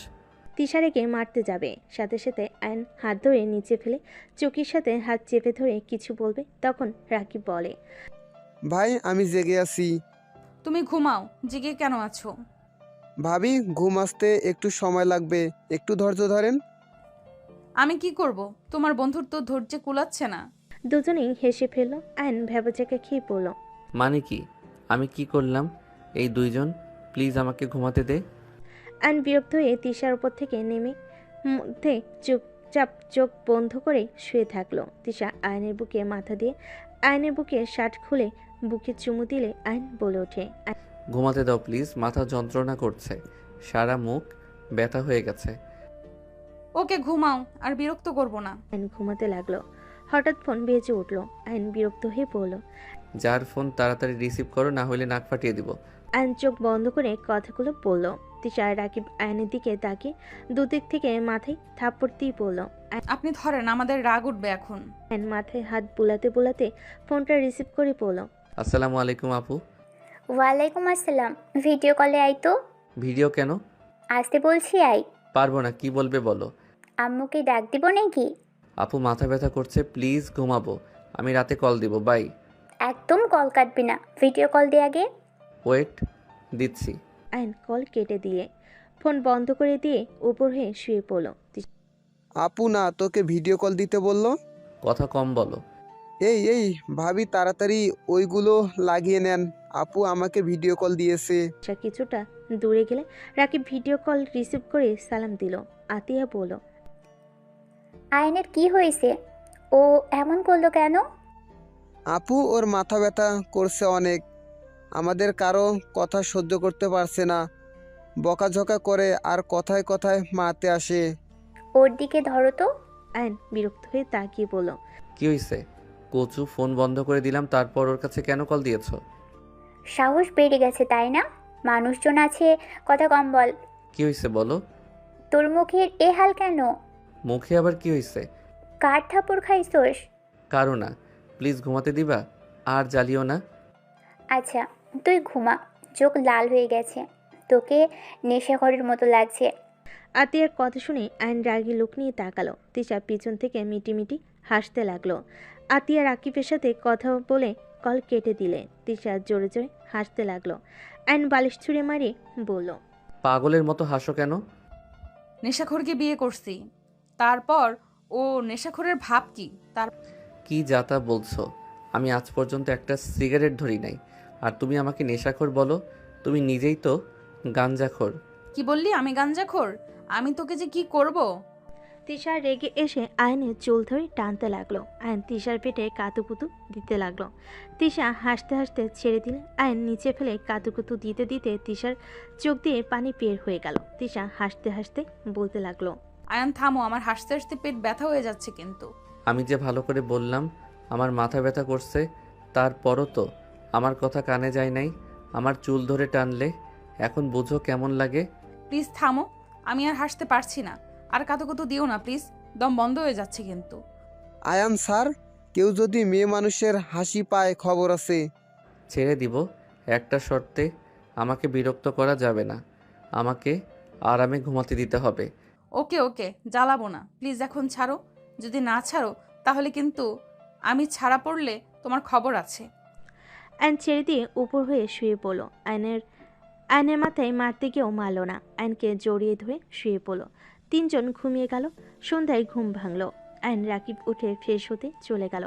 তিশারেকে মারতে যাবে, সাথে সাথে আয়ন হাত ধরে নিচে ফেলে চৌকির সাথে হাত চেপে ধরে কিছু বলবে, তখন রাকিব বলে, ভাই আমি জেগে আছি। তুমি ঘুমাও, জেগে কেন আছো? ভাবি ঘুম আসতে একটু সময় লাগবে, একটু ধৈর্য ধরেন। আমি কি করব? তোমার বন্ধুর তো ধৈর্যে কুলাচ্ছে না। দুজনেই হেসে ফেলল। আয়ন ভেবাচাকা খেয়ে পড়ল। মানে কি? আমি কি করলাম? এই দুইজন, প্লিজ আমাকে ঘুমাতে দে। আয়ন বিরক্ত হয়ে তিশার উপর থেকে নেমে মধ্যে চুপচাপ চোখ বন্ধ করে শুয়ে থাকলো। তিশা আয়নের বুকে মাথা দিয়ে আয়নের বুকে শার্ট খুলে বুকে চুমু দিলে আয়ন বলে ওঠে, ঘুমাতে দাও প্লিজ, মাথা যন্ত্রণা করছে, সারা মুখ ব্যথা হয়ে গেছে। ওকে ঘুমাও, আর বিরক্ত করব না। আয়ন ঘুমাতে লাগলো। হঠাৎ ফোন বেজে উঠল। আয়ন বিরক্ত হয়ে পড়ল। যার ফোন তাড়াতাড়ি রিসিভ করো, না হলে নাক ফাটিয়ে দিব। আয়ন চোখ বন্ধ করে কথাগুলো বলল। তিশা আর রাকিব আয়নের দিকে তাকিয়ে দুদিক থেকে মাথায় থাপ্পড় দিয়ে পড়ল। আপনি ধরেন, আমাদের রাগ উঠবে এখন। আয়ন মাথায় হাত বুলাতে বুলাতে ফোনটা রিসিভ করে পড়ল। আসসালামু আলাইকুম আপু। ওয়ালাইকুম আসসালাম। ভিডিও কলে আই তো। ভিডিও কেন? আসতে বলছি আই। পারবো না, কি বলবে বলো। আম্মুকে ডাক দিব নাকি? আপু মাথা ব্যথা করছে, প্লিজ ঘুমাবো। আমি রাতে কল দিব, বাই। একদম কল কাটবি না, ভিডিও কল দে আগে। ওয়েট, দিচ্ছি। আয়ন কল কেটে দিয়ে ফোন বন্ধ করে দিয়ে উপর হয়ে শুয়ে পড়ল। আপু না তোকে ভিডিও কল দিতে বললো? কথা কম বলো। এই ভাবি তাড়াতাড়ি ওইগুলো লাগিয়ে নেন, আপু আমাকে ভিডিও কল দিয়েছে। তিশা কিছুটা দূরে গেলে রাকিব ভিডিও কল রিসিভ করে সালাম দিল। আতিয়া বলল, আয়নের কি হয়েছে? ও এমন করলো কেন? আপু ওর মাথা ব্যথা করছে অনেক, আমাদের কারো কথা সহ্য করতে পারছে না, বকাঝকা করে আর কথায় কথায় মারতে আসে। ওর দিকে ধরো তো। আয়ন বিরক্ত হয়ে তাকিয়ে বলল, কি হয়েছে? কচু, ফোন বন্ধ করে দিলাম, তারপর ওর কাছে কেন কল দিয়েছো? সাহস বেড়ে গেছে তাই না? মানুষজন আছে, কথা কম বল। কি হয়েছে বলো। তোর মুখের এ হাল কেন? মুখে আবার কি হয়েছে? কার থাপড় খাইছোস? কারো না, প্লিজ ঘুমাতে দিবা, আর জ্বালিও না। আচ্ছা তুই ঘুমা, চোখ লাল হয়ে গেছে, তোকে নেশাখরের মতো লাগছে। আতিয়ার কথা শুনে আয়ন রাগী লোক নিয়ে তাকালো। তিশা পিছন থেকে মিটি হাসতে লাগলো। আতিয়া রাকিবের সাথে কথা বলে কল কেটে দিলে। তিশা জোরে জোরে হাসতে লাগলো। আয়ন বালিশ ছুঁড়ে মারি বলল, পাগলের মতো হাসো কেন? নেশাখোরকে বিয়ে করছি, তারপর ও নেশাখোরের ভাব কি তার? কি যাতা বলছো? আমি আজ পর্যন্ত একটা সিগারেট ধরি নাই, আর তুমি আমাকে নেশাখোর বলো? তুমি নিজেই তো গাঞ্জাখোর। কি বললি আমি গাঞ্জাখোর? আমি তোকে যে কি করব। তিশা রেগে এসে আয়নের চুল ধরে টানতে লাগলো। আয়ন তিশার পেটে কাতুকুতু দিতে লাগলো। তিশা হাসতে হাসতে ছেড়ে দিলে আয়ন নিচে ফেলে কাতুকুতু দিতে দিতে তিশার চোখ দিয়ে পানি বের হয়ে গেল। তিশা হাসতে হাসতে বলতে লাগলো, আয়ান থামো, আমার হাসতে হাসতে পেট ব্যথা হয়ে যাচ্ছে কিন্তু। আমি যে ভালো করে বললাম আমার মাথা ব্যথা করছে, তারপরও তো আমার কথা কানে যায় নাই। আমার চুল ধরে টানলে, এখন বুঝো কেমন লাগে। প্লিজ থামো, আমি আর হাসতে পারছি না। আর কাতুকুতু দিও না প্লিজ, দম বন্ধ হয়ে যাচ্ছে কিন্তু। আয়ান স্যার, কেউ যদি মেয়ে মানুষের হাসি পায় খবর আছে। ছেড়ে দিব একটা শর্তে, আমাকে বিরক্ত করা যাবে না, আমাকে আরামে ঘুমাতে দিতে হবে। ওকে ওকে, জ্বালাবো না প্লিজ, এখন ছাড়ো। যদি না ছাড়ো তাহলে কিন্তু আমি ছাড়া পড়লে তোমার খবর আছে। আয়ন ছেড়ে দিয়ে উপর হয়ে শুয়ে পড়লো। আয়নের মাথায় মারতে গিয়েও মারল না। আয়নকে জড়িয়ে ধরে শুয়ে পড়লো। তিনজন ঘুমিয়ে গেল। সন্ধ্যায় ঘুম ভাঙল। আয়ন রাকিব উঠে ফ্রেশ হতে চলে গেল।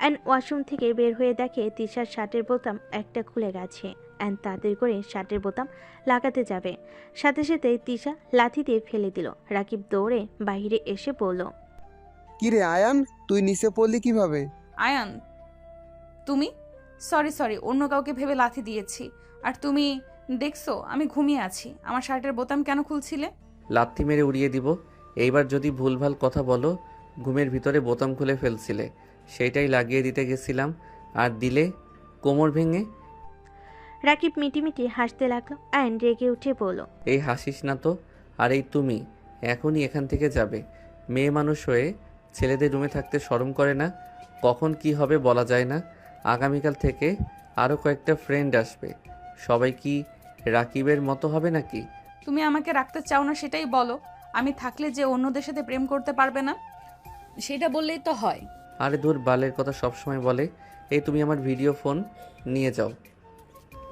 আয়ন ওয়াশরুম থেকে বের হয়ে দেখে তিশার শার্টের বোতাম একটা খুলে গেছে। আয়ন তাড়াতাড়ি করে শার্টের বোতাম লাগাতে যাবে, সাথে সাথে তিশা লাথি দিয়ে ফেলে দিল। রাকিব দৌড়ে বাইরে এসে বলল, কিরে আয়ান, তুই নিচে পড়লি কিভাবে? আয়ান তুমি? সরি, অন্য কাউকে ভেবে লাথি দিয়েছি। আর তুমি দেখছো আমি ঘুমিয়ে আছি, আমার শার্টের বোতাম কেন খুলছিলে? লাথি মেরে উড়িয়ে দিব। এইবার যদি ভুলভাল কথা বলো, ঘুমের ভিতরে বোতাম খুলে ফেলছিলে, সেইটাই লাগিয়ে দিতে গেছিলাম, আর দিলে কোমর ভেঙে। রাকিব মিটিমিটি হাসতে লাগলো। আয়ন রেগে উঠে বলল, এই হাসিস না তো। আর এই তুমি এখনই এখান থেকে যাবে। মেয়ে মানুষ হয়ে ছেলেদের রুমে থাকতে শরম করে না? কখন কি হবে বলা যায় না। আগামীকাল থেকে আরও কয়েকটা ফ্রেন্ড আসবে, সবাই কি রাকিবের মতো হবে নাকি? তুমি আমাকে রাখতে চাও না সেটাই বলো। আমি থাকলে যে অন্যদের সাথে প্রেম করতে পারবে না সেটা বললেই তো হয়। আরে দূর, বালের কথা সবসময় বলে। এই তুমি আমার ভিডিও ফোন নিয়ে যাও,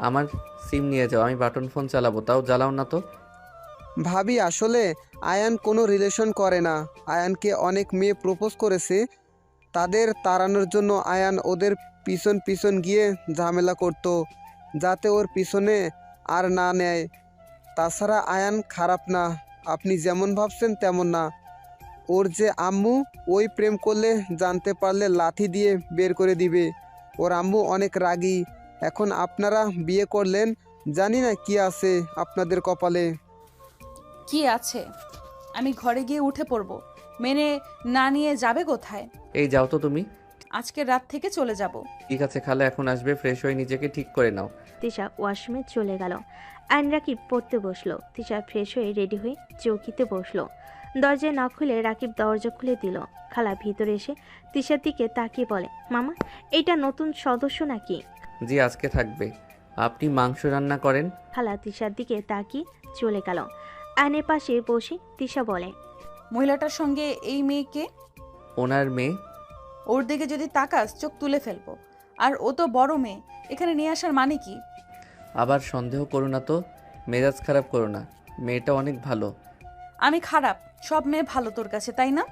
আমার সিম নিয়ে যাও, আমি বাটন ফোন চালাবো, তাও জ্বালাও না তো। ভাবি আসলে আয়ান কোনো রিলেশন করে না। আয়ানকে অনেক মেয়ে প্রপোজ করেছে, তাদের তাড়ানোর জন্য আয়ান ওদের পিছন পিছন গিয়ে ঝামেলা করত, যাতে ওর পিছনে আর না নেয়। তাছাড়া আয়ান খারাপ না, আপনি যেমন ভাবছেন তেমন না। ওর যে আম্মু, ওই প্রেম করলে জানতে পারলে লাথি দিয়ে বের করে দিবে। ওর আম্মু অনেক রাগী। এখন আপনারা বিয়ে করলেন, জানি না কি আছে আপনাদের কপালে। কি আছে? আমি ঘরে গিয়ে উঠে পড়বো। মেনে না নিয়ে যাবে কোথায়? এই যাও তো তুমি। আজকের রাত থেকে চলে যাব। ঠিক আছে, খালা এখন আসবে, ফ্রেশ হয়ে নিজেকে ঠিক করে নাও। তিশা ওয়াশরুমে চলে গেল। আয়ন রাকিব পড়তে বসলো। তিশা ফ্রেশ হয়ে রেডি হয়ে চৌকিতে বসলো। দরজায় না খুলে রাকিব দরজা খুলে দিল। খালা ভিতরে এসে তিশার দিকে তাকিয়ে বলে, মামা, এইটা নতুন সদস্য নাকি? জি, আজকে থাকবে। আপনি মাংস রান্না করেন? খালা তিশার দিকে তাকিয়ে চলে গেল। আয়নের পাশে বসে তিশা বলে, মহিলাটার সঙ্গে এই মেয়েকে, ওনার মেয়ে। ওর দিকে যদি তাকাস চোখ তুলে ফেলবো। আর ও তো বড় মেয়ে, এখানে নিয়ে আসার মানে কি? আবার সন্দেহ করো না তো, মেজাজ খারাপ করো না, মেয়েটা অনেক ভালো। আমি খারাপ? সব মেয়ে ভালো তোর কাছে, তাই না?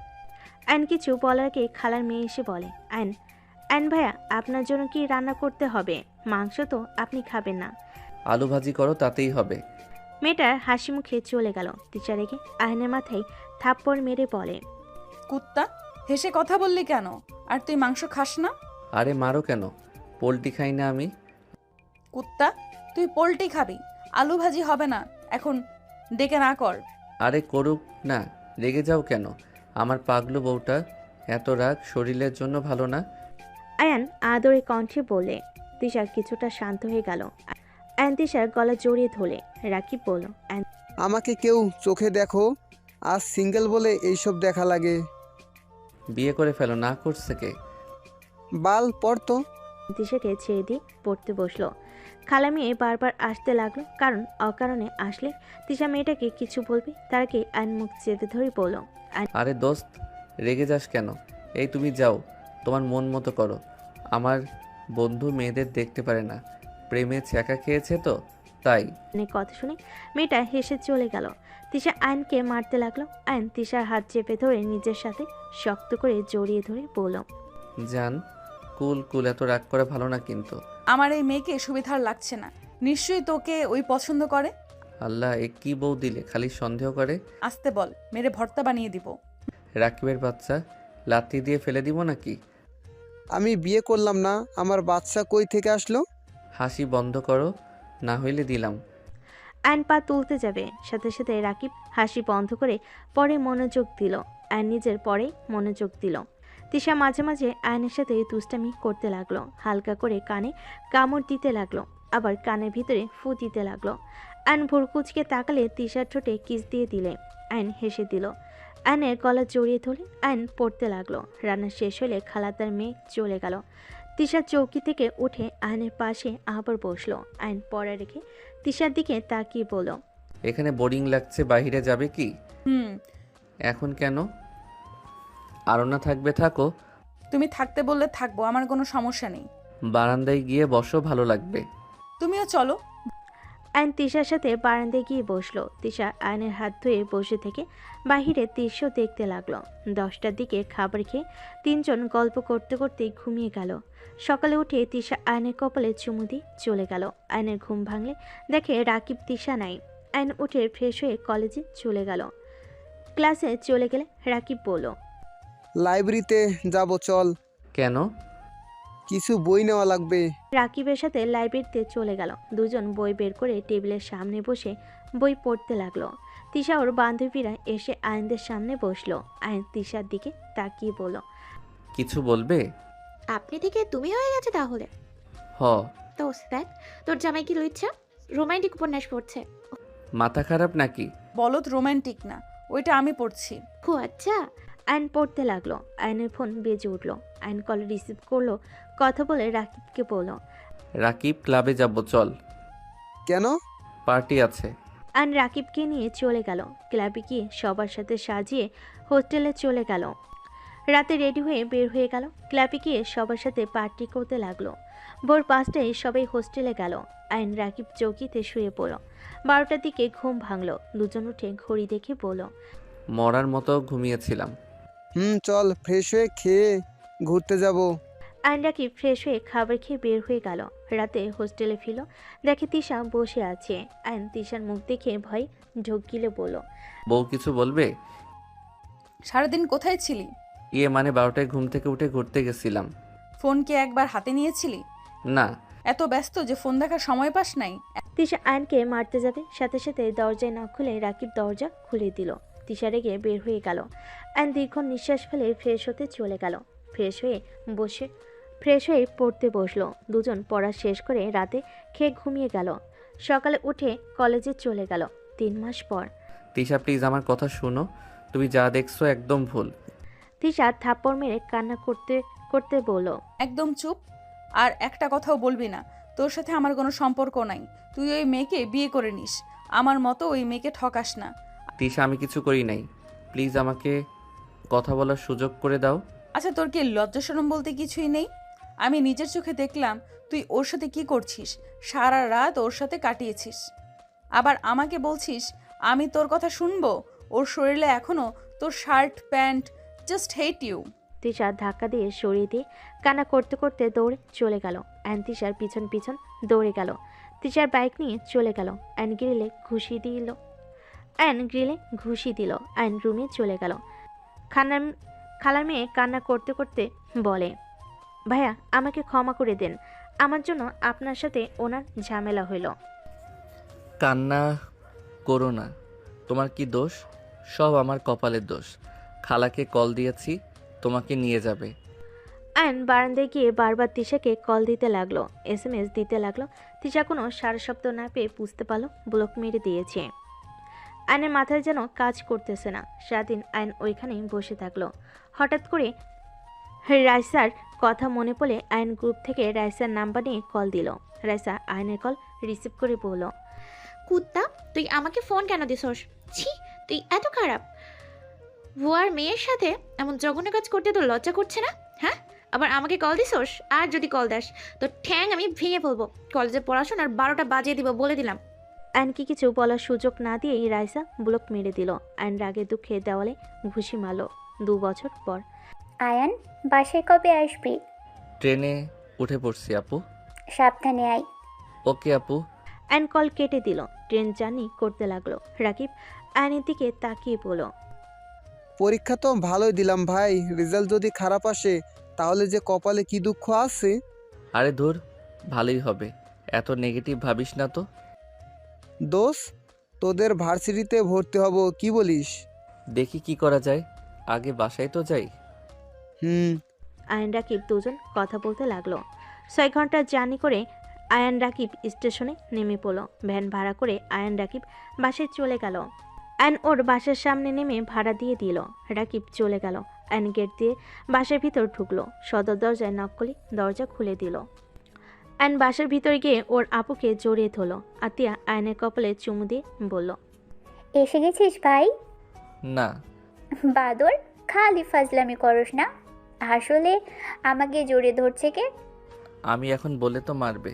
আয়ন কিছু বলার আগে খালার মেয়ে এসে বলে, আয়ন ভাইয়া, আপনার জন্য কি রান্না করতে হবে? মাংস তো আপনি খাবেন না। আলু ভাজি করো, তাতেই হবে। মেয়েটার হাসি মুখে চলে গেল। তিশা রেগে আয়নের মাথায় থাপ্পড় মেরে বলে, কুত্তা, হেসে কথা বললি কেন? আর তুই মাংস খাস না? আরে মারো কেন, পোলট্রি খাই না আমি। কুত্তা, তুই পোলট্রি খাবি, আলু ভাজি হবে না। এখন ডেকে না কর। আরে করুক না, রেগে যাও কেন? আমার পাগলু বউটা, এত রাগ শরীরের জন্য ভালো না। আয়ান আদরে কণ্ঠে বলে। তিশা কিছুটা শান্ত হয়ে গেল। আয়ন তিশার গলা জড়িয়ে ধরে। রাকিব বলল, আমাকে কেউ চোখে দেখো, আজ সিঙ্গেল বলে এইসব দেখা লাগে। বিয়ে করে ফেলো, না করছে কে? বাল পড়তো। তিশাকে ছেড়ে দিয়ে পড়তে বসলো। খালা মেয়ে বারবার আসতে লাগলো, কারণ অকারণে আসলে তিশা মেয়েটাকে কিছু বলবে। তার আগে আয়ন মুখ চেপে ধরে বলল, আরে দোস্ত, রেগে যাস কেন? এই তুমি যাও, তোমার মন মতো করো। আমার বন্ধু মেয়েদের দেখতে পারে না, প্রেমে ছ্যাঁকা খেয়েছে তো, তাই আয়নের কথা শুনে মেয়েটা হেসে চলে গেল। তিশা আয়নকে মারতে লাগলো। আয়ন তিশার হাত চেপে ধরে নিজের সাথে শক্ত করে জড়িয়ে ধরে বলল, জান, কুল কুল, এত রাগ করা ভালো না কিন্তু। আমার এই মেয়েকে সুবিধার লাগছে না। নিশ্চয়ই তোকে ওই পছন্দ করে। আল্লাহ, এ কি বউ দিলে, খালি সন্দেহ করে। আসতে বল, মেরে ভর্তা বানিয়ে দিব। রাকিবের বাচ্চা, লাথি দিয়ে ফেলে দিব নাকি? আমি বিয়ে করলাম না, আমার বাচ্চা কই থেকে আসলো? হাসি বন্ধ করো, না হইলে দিলাম। আয়ন পা তুলতে যাবে, সাথে সাথে রাকিব হাসি বন্ধ করে পরে মনোযোগ দিল। আয়ন নিজের পরেই মনোযোগ দিল। তিশা মাঝে মাঝে আয়নের সাথে দুষ্টামি করতে লাগলো। হালকা করে কানে কামড় দিতে লাগলো, আবার কানের ভিতরে ফু দিতে লাগলো। আয়ন ভুরকুচকে তাকালে তিশার ঠোঁটে কিস দিয়ে দিলে আয়ন হেসে দিল। আয়নের গলা জড়িয়ে ধরে আয়ন পড়তে লাগলো। রান্না শেষ হলে খালাতার মেয়ে চলে গেল। তিশা চৌকি থেকে উঠে আয়নের পাশে আবার বসলো। আয়ন পড়া রেখে তিশার দিকে তাকিয়ে বলল, এখানে বোরিং লাগছে, বাইরে যাবে কি? এখন কেন? আরও না থাকবে থাকো। তুমি থাকতে বললে থাকবো, আমার কোনো সমস্যা নেই। বারান্দায় গিয়ে বসো, ভালো লাগবে। তুমিও চলো। আয়ন তিশার সাথে বারান্দায় গিয়ে বসলো। তিশা আয়নের হাত ধুয়ে বসে থেকে বাহিরে দৃশ্য দেখতে লাগলো। 10টার দিকে খাবার খেয়ে তিনজন গল্প করতে করতে ঘুমিয়ে গেল। সকালে উঠে তিশা আয়নের কপালে চুমু দিয়ে চলে গেল। আয়নের ঘুম ভাঙলে দেখে রাকিব তিশা নাই। আয়ন উঠে ফ্রেশ হয়ে কলেজে চলে গেল। ক্লাসে চলে গেলে রাকিব বলল, লাইব্রেরিতে যাব, চল। কেন? কিছু বই নেওয়া লাগবে। রাকিবের সাথে লাইব্রেরিতে চলে গেল। দুজন বই বের করে টেবিলের সামনে বসে বই পড়তে লাগলো। তিশা ওর বান্ধবীরা এসে আয়নদের সামনে বসলো। আয়ন তিশার দিকে তাকিয়ে বলল, কিছু বলবে? আপনি থেকে তুমি হয়ে গেছে তাহলে। হ। দোস্ত দেখ, তোর জামাই কি লইছে, রোমান্টিক উপন্যাস পড়ছে। মাথা খারাপ নাকি? বলত রোমান্টিক না, ওইটা আমি পড়ছি। ও আচ্ছা। আয়ন পড়তে লাগলো। আয়নের ফোন বেজে উঠলো। আয়ন কল রিসিভ করলো। কথা বলে রাকিবকে বলল, রাকিব, ক্লাবে যাব, চল। কেন? পার্টি আছে। আয়ন রাকিবকে নিয়ে চলে গেল। ক্লাবে গিয়ে সবার সাথে সাজিয়ে হোস্টেলে চলে গেল। রাতে রেডি হয়ে বের হয়ে গেল। ক্লাবে গিয়ে সবার সাথে পার্টি করতে লাগলো। ভোর 5টায় সবাই হোস্টেলে গেল। আয়ন রাকিব চৌকিতে শুয়ে পড়ল। 12টার দিকে ঘুম ভাঙলো। দুজন উঠে ঘড়ি দেখে বলল, মরার মতো ঘুমিয়েছিলাম। চল, ফ্রেশ হয়ে খেয়ে ঘুরতে যাব। আয়ন রাকিব ফ্রেশ হয়ে খাবার খেয়ে বের হয়ে গেল। রাতে হোস্টেলে ফিরল, দেখে তিশা বসে আছে। আয়ন তিশার মুখ দেখে ভয় ঢোক গিলে বলল, বউ কিছু বলবে? সারাদিন কোথায় ছিলি? মানে 12টায় ঘুম থেকে উঠে ঘুরতে গেছিলাম। ফোন কি একবার হাতে নিয়েছিলি? না। এত ব্যস্ত যে ফোন দেখার সময় পাস নাই? তিশা আয়নকে মারতে যাবে, সাথে সাথে দরজায় না খুলে রাকিব দরজা খুলে দিল। তিশা রেগে বের হয়ে গেল। আয়ন দীর্ঘ নিঃশ্বাস ফেলে ফ্রেশ হতে চলে গেল। ফ্রেশ হয়ে পড়তে বসলো। দুজন পড়া শেষ করে রাতে খেয়ে ঘুমিয়ে গেল। সকালে উঠে কলেজে চলে গেল। 3 মাস পর। তিশা, প্লিজ আমার কথা শোনো। তুমি যা দেখছো একদম ভুল। তিশা থাপ্পড় মেরে কান্না করতে করতে বলল, একদম চুপ, আর একটা কথাও বলবি না। তোর সাথে আমার কোনো সম্পর্ক নাই। তুই ওই মেয়েকে বিয়ে করে নিস, আমার মতো ওই মেয়েকে ঠকাস না। তিশা, আমি কিছু করি নাই। প্লিজ আমাকে কথা বলার সুযোগ করে দাও। আচ্ছা, তোর কি লজ্জা শরম বলতে কিছুই নেই? আমি নিজের চোখে দেখলাম তুই ওর সাথে কি করছিস। সারা রাত ওর সাথে কাটিয়েছিস, আবার আমাকে বলছিস আমি তোর কথা শুনবো? ওর শরীরে এখনো তোর shirt pant. Just hate you. Tisha ধাক্কা দিয়ে সরিয়ে দিয়ে কান্না করতে করতে দৌড়ে চলে গেল। অ্যান তিশার পিছন পিছন দৌড়ে গেল। তিশার বাইক নিয়ে চলে গেল। অ্যান গ্রিলে ঘুষি দিল। অ্যান রুমে চলে গেল। খালার মেয়ে কান্না করতে করতে বলে, ভাইয়া আমাকে ক্ষমা করে দেন, আমার জন্য আপনার সাথে ওনার ঝামেলা হইল। কান্না করো না, তোমার কি দোষ? সব আমার কপালের দোষ। খালাকে কল দিয়েছি, তোমাকে নিয়ে যাবে। আয়ন বারান্দায় গিয়ে বারবার তিশাকে কল দিতে লাগলো, SMS দিতে লাগলো। তিশা কোনো সারা শব্দ না পেয়ে বুঝতে পারলো ব্লক মেরে দিয়েছে। আয়নের মাথায় যেন কাজ করতেছে না। সারাদিন আয়ন ওইখানেই বসে থাকলো। হঠাৎ করে রাইসার কথা মনে পড়ে আয়ন গ্রুপ থেকে রাইসার নাম্বার নিয়ে কল দিল। রাইসা আয়নের কল রিসিভ করে বলল, কুত্তা, তুই আমাকে ফোন কেন দিছস? ছি, তুই এত খারাপ। ভুয়ার মেয়ের সাথে এমন জঘন্য কাজ করতে তোর লজ্জা করছে না? হ্যাঁ, আবার আমাকে কল দিছস? আর যদি কল দাস তো ঠ্যাং আমি ভেঙে ফেলবো। কলেজে পড়াশোনার 12টা বাজিয়ে দিব বলে দিলাম। আয়নকে কিছু বলার সুযোগ না দিয়েই রাইসা ব্লক মেরে দিল। আয়ন রাগে দুঃখে দেওয়ালে ঘুষি মারল। 2 বছর পর। আয়ান, বাসায় কবে আসবি? ট্রেনে উঠে পড়ছি আপু। সাবধানে আয়। ওকে আপু। আয়ন কল কেটে দিল। ট্রেন জার্নি করতে লাগলো। রাকিব আয়নের দিকে তাকিয়ে বলল, পরীক্ষা তো ভালোই দিলাম ভাই, রেজাল্ট যদি খারাপ আসে তাহলে যে কপালে কি দুঃখ আছে। আরে ধুর, ভালোই হবে, এত নেগেটিভ ভাবিস না তো। দোষ, তোদের ভার্সিটিতে ভর্তি হব, কি বলিস? দেখি কি করা যায়, আগে বাসায় তো যাই। হুম। আয়ন রাকিব দুজন কথা বলতে লাগলো। 6 ঘন্টা জার্নি করে আয়ন রাকিব স্টেশনে নেমে পড়ল। ভ্যান ভাড়া করে আয়ন রাকিব বাসায় চলে গেল। আয়ন ওর বাসার সামনে নেমে ভাড়া দিয়ে দিল। রাকিব চলে গেল। আয়ন গেট দিয়ে বাসার ভিতর ঢুকলো। সদর দরজায় নক করলে দরজা খুলে দিল। আয়ন বাসার ভিতরে গিয়ে ওর আপুকে জড়িয়ে ধরল। আতিয়া আয়নের কপালে চুমু দিয়ে বলল, এসে গেছিস ভাই? না। বাদর, খালি ফাজলামি করস না। আসলে আমাকে জড়িয়ে ধরছে কে? আমি এখন বলে তো মারবে,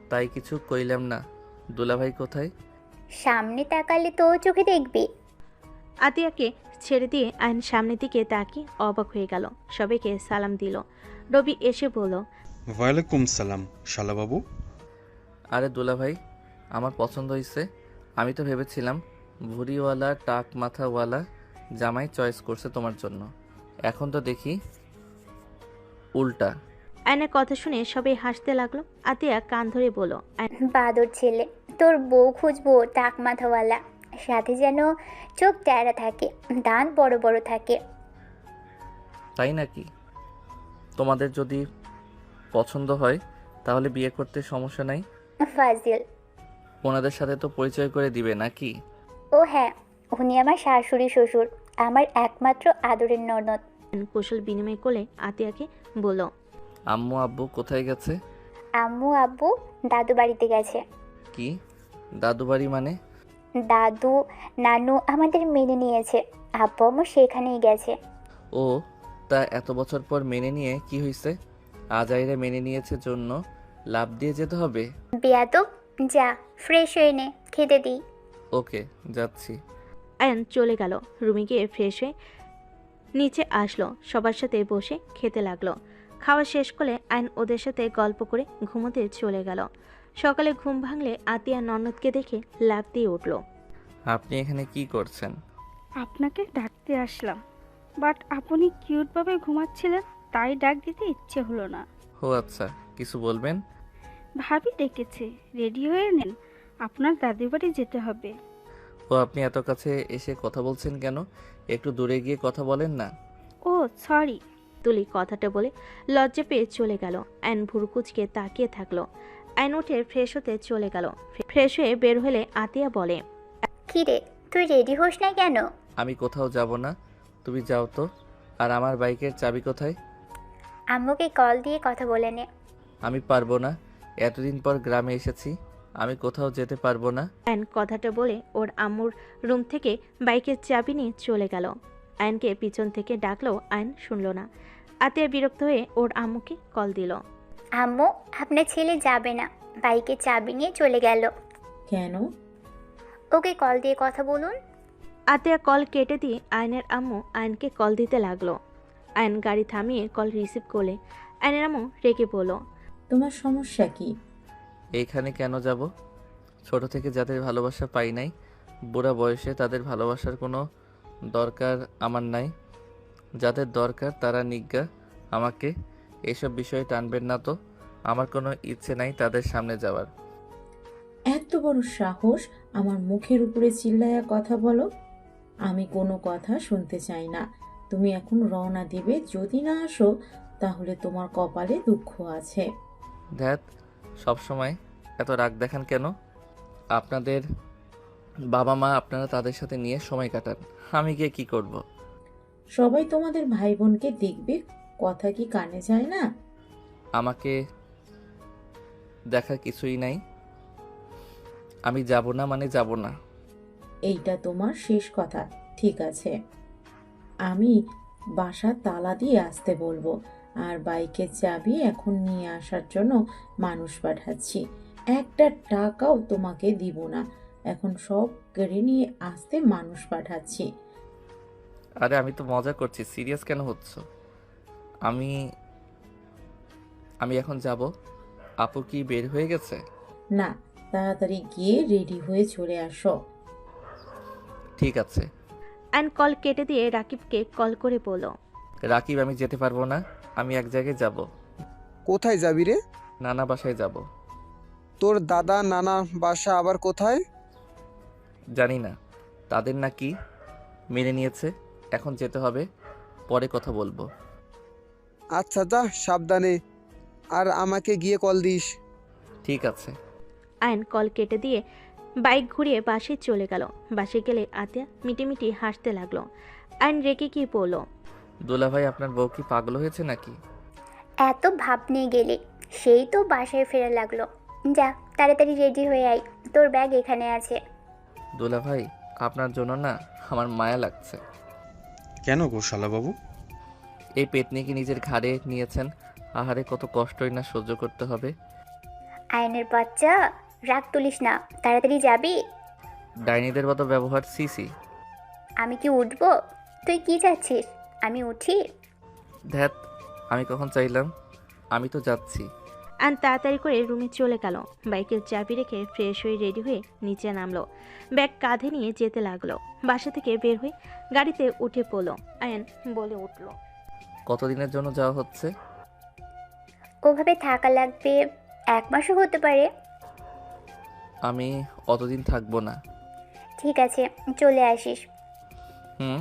তাই কিছু কইলাম না। দুলাভাই কোথায়? সামনে তাকালে তো চোখে দেখবি। আতিয়াকে ছেড়ে দিয়ে আয়ন সামনের দিকে তাকিয়ে অবাক হয়ে গেল। সবাইকে সালাম দিল। রবি এসে বলল, ওয়ালাইকুম সালাম শালাবাবু। আরে দুলাভাই, আমার পছন্দ হয়েছে। আমি তো ভেবেছিলাম ভুড়িওয়ালা টাক মাথাওয়ালা জামাই চয়েস করছে তোমার জন্য, এখন তো দেখি উল্টা। আয়নের কথা শুনে সবাই হাসতে লাগলো। আতিয়া কান ধরে বলল, বাদর ছেলে, তোর বউ খুঁজবো টাক মাথাওয়ালা, সাথে যেন চোখ ট্যারা থাকে, দাঁত বড় বড় থাকে। তাই নাকি? তোমাদের যদি পছন্দ হয় তাহলে বিয়ে করতে সমস্যা নাই। ফাজিল। ওনাদের সাথে তো পরিচয় করে দিবে নাকি? ও হ্যাঁ, উনি আমার শাশুড়ি শ্বশুর, আমার একমাত্র আদরের ননদ। আয়ন কুশল বিনিময় করলে আতিয়াকে বলল, আম্মু আব্বু কোথায় গেছে? আম্মু আব্বু দাদু বাড়িতে গেছে। কি দাদু বাড়ি মানে? দাদু নানু আমাদের মেনে নিয়েছে, আব্বু আম্মু সেখানেই গেছে। ও, তা এত বছর পর মেনে নিয়ে কি হয়েছে? আজাইরা মেনে নিয়েছে জন্য লাভ দিয়ে যেতে হবে? বেয়াদব, যা ফ্রেশ হয়ে নে, খেতে দিই। ওকে, যাচ্ছি। আয়ন চলে গেল। রুমে গিয়ে ফ্রেশ হয়ে নিচে আসলো। সবার সাথে বসে খেতে লাগলো। খাওয়া শেষ করে আয়ন ওদের সাথে গল্প করে ঘুমোতে চলে গেল। সকালে ঘুম ভাঙলে আতিয়া ননদকে দেখে লাফ দিয়ে উঠল। আপনি এখানে কি করছেন? আপনাকে ডাকতে আসলাম, বাট আপনি কিউটভাবে ঘুমাচ্ছিলেন, তাই ডাক দিতে ইচ্ছে হলো না। ও আচ্ছা, কিছু বলবেন? ভাবি ডেকেছে, রেডি হয়ে নেন, আপনার দাদির বাড়ি যেতে হবে। ও, আপনি এত কাছে এসে কথা বলছেন কেন? একটু দূরে গিয়ে কথা বলেন না। ও সরি। তুলি কথাটা বলে লজ্জা পেয়ে চলে গেল। আয়ন ভুরুকুচকে তাকিয়ে থাকলো। আয়ন উঠে ফ্রেশ হতে চলে গেল। ফ্রেশ হয়ে বের হলে আতিয়া বলে, কি রে, তুই রেডি হোস না কেন? আমি কোথাও যাব না, তুমি যাও তো। আর আমার বাইকের চাবি কোথায়? আম্মুকে কল দিয়ে কথা বলে নে। আমি পারবো না, এতদিন পর গ্রামে এসেছি, আমি কোথাও যেতে পারবো না। আয়ন কথাটা বলে ওর আম্মুর রুম থেকে বাইকের চাবি নিয়ে চলে গেল। আয়নকে পিছন থেকে ডাকলেও আয়ন শুনল না। আতিয়া বিরক্ত হয়ে ওর আম্মুকে কল দিল। আম্মু, আপনার ছেলে যাবে না, বাইকে চাবি নিয়ে চলে গেল। কেন? ওকে কল দিয়ে কথা বলুন। আতিয়া কল কেটে দিয়ে আয়নের আম্মু আয়নকে কল দিতে লাগলো। আয়ন গাড়ি থামিয়ে কল রিসিভ করলে আয়নের আম্মু রেগে বলল, তোমার সমস্যা কি? এইখানে কেন যাব? ছোট থেকে যাদের ভালোবাসা পাই নাই, বুড়া বয়সে তাদের ভালোবাসার কোনো দরকার আমার নাই। যাদের দরকার তারা নিজ্ঞা, আমাকে এসব বিষয়ে টানবেন না তো। আমার কোনো ইচ্ছে নাই তাদের সামনে যাওয়ার। এত বড় সাহস আমার মুখের উপরে চিল্লায়া কথা বলো? আমি কোনো কথা শুনতে চাই না। তুমি এখন রওনা দিবে, যদি না আসো তাহলে তোমার কপালে দুঃখ আছে। ধ্যাত, সবসময় এত রাগ দেখান কেন? আপনাদের বাবা মা, আপনারা তাদের সাথে নিয়ে সময় কাটান, আমি গিয়ে কি করব? সবাই তোমাদের ভাই বোনকে দেখবে, কথা কি কানে যায় না? আমাকে দেখার কিছুই নাই, আমি যাব না মানে যাব না। এইটা তোমার শেষ কথা, ঠিক আছে? আমি বাসা তালা দিয়ে আসতে বলবো, আর বাইকের চাবি এখন নিয়ে আসার জন্য মানুষ পাঠাচ্ছি। একটা টাকাও তোমাকে দিব না, এখন সব কেড়ে নিয়ে আসতে মানুষ পাঠাচ্ছি। আরে আমি তো মজা করছি, সিরিয়াস কেন হচ্ছ? আমি আমি এখন যাব। আপু কি বের হয়ে গেছে? না, তাড়াতাড়ি গিয়ে রেডি হয়ে চলে আসো। ঠিক আছে। আয়ন কল কেটে দিয়ে রাকিবকে কল করে বলল, রাকিব, আমি যেতে পারবো না, আমি এক জায়গায় যাব। কোথায় যাবি রে? নানা বাসায় যাব। তোর দাদা নানা বাসা আবার কোথায়? জানি না, তাদের নাকি মেনে নিয়েছে। এখন যেতে হবে, পরে কথা বলবো। আচ্ছা যা, সাবধানে, আর আমাকে গিয়ে কল দিস। ঠিক আছে। আয়ন কল কেটে দিয়ে বাইক ঘুরিয়ে বাসে চলে গেল। বাসে গেলে আতিয়া মিটিমিটি হাসতে লাগলো। আয়ন রেগে গিয়ে বলল, দুলাভাই, আপনার বউ কি পাগল হয়েছে নাকি? এত ভাব নিয়ে গেলে, সেই তো বাসায় ফেরা লাগলো। যা তাড়াতাড়ি রেডি হয়ে আয়, তোর ব্যাগ এখানে আছে। দুলাভাই, আপনার জন্য না আমার মায়া লাগছে। কেন গো শালাবাবু? এই পেতনি কি নিজের ঘাড়ে নিয়েছেন? আহারে, কত কষ্টই না সহ্য করতে হবে। আয়নের বাচ্চা, রাগ তুলিস না, তাড়াতাড়ি যাবি। ডাইনিদের মতো ব্যবহার, সিসি। আমি কি উঠবো? তুই কি চাচ্ছিস আমি উঠি? ধ্যাত, আমি কখন চাইলাম? আমি তো যাচ্ছি। আয়ন তাড়াতাড়ি করে রুমে চলে গেল। বাইকের চাবি রেখে ফ্রেশ হয়ে রেডি হয়ে নিচে নামলো। ব্যাগ কাঁধে নিয়ে যেতে লাগলো। বাসা থেকে বের হয়ে গাড়িতে উঠে পড়লো। আয়ন বলে উঠল, কতদিনের জন্য যাওয়া হচ্ছে? ওভাবে থাকা লাগবে, 1 মাসও হতে পারে। আমি অতদিন থাকবো না। ঠিক আছে, চলে আসিস। হুম।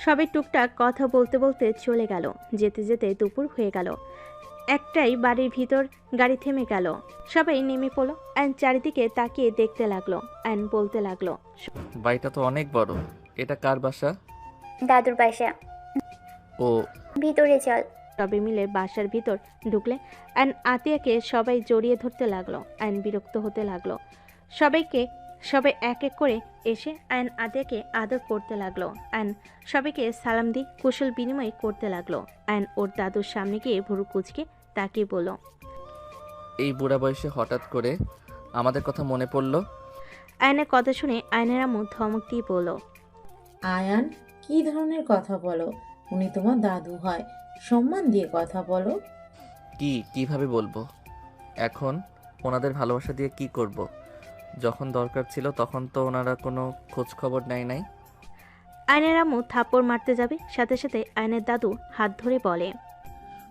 সবাই টুকটাক কথা বলতে বলতে চলে গেল। যেতে যেতে দুপুর হয়ে গেল। একটাই বাড়ির ভিতর গাড়ি থেমে গেল। সবাই নেমে পড়লো। আয়ন চারিদিকে তাকিয়ে দেখতে লাগলো। আয়ন বলতে লাগলো, বাড়িটা তো অনেক বড়। এটা কার বাসা? দাদুর বাসা। ও, ভিতরে চল। সবাই মিলে বাসার ভিতর ঢুকলে আয়ন আতিয়াকে সবাই জড়িয়ে ধরতে লাগলো। আয়ন বিরক্ত হতে লাগলো। সবাই এক এক করে এসে আয়ন আতিয়াকে আদর করতে লাগলো। আয়ন সবাইকে সালাম দিয়ে কুশল বিনিময় করতে লাগলো। আয়ন ওর দাদুর সামনে গিয়ে ভুরু কুচকে তাকিয়ে বলল, এই বুড়া বয়সে হঠাৎ করে আমাদের কথা মনে পড়লো? আয়নের কথা শুনে আয়নের আম্মু ধমক দিয়ে বলল, আয়ান, কি ধরনের কথা বলো? উনি তোমার দাদু হয়, সম্মান দিয়ে কথা বলো। কিভাবে বলবো? এখন ওনাদের ভালোবাসা দিয়ে কি করব? যখন দরকার ছিল তখন তো ওনারা কোনো খোঁজ খবর নেয় নাই। আয়নের আম্মু থাপ্পড় মারতে যাবে, সাথে সাথে আয়নের দাদু হাত ধরে বলে,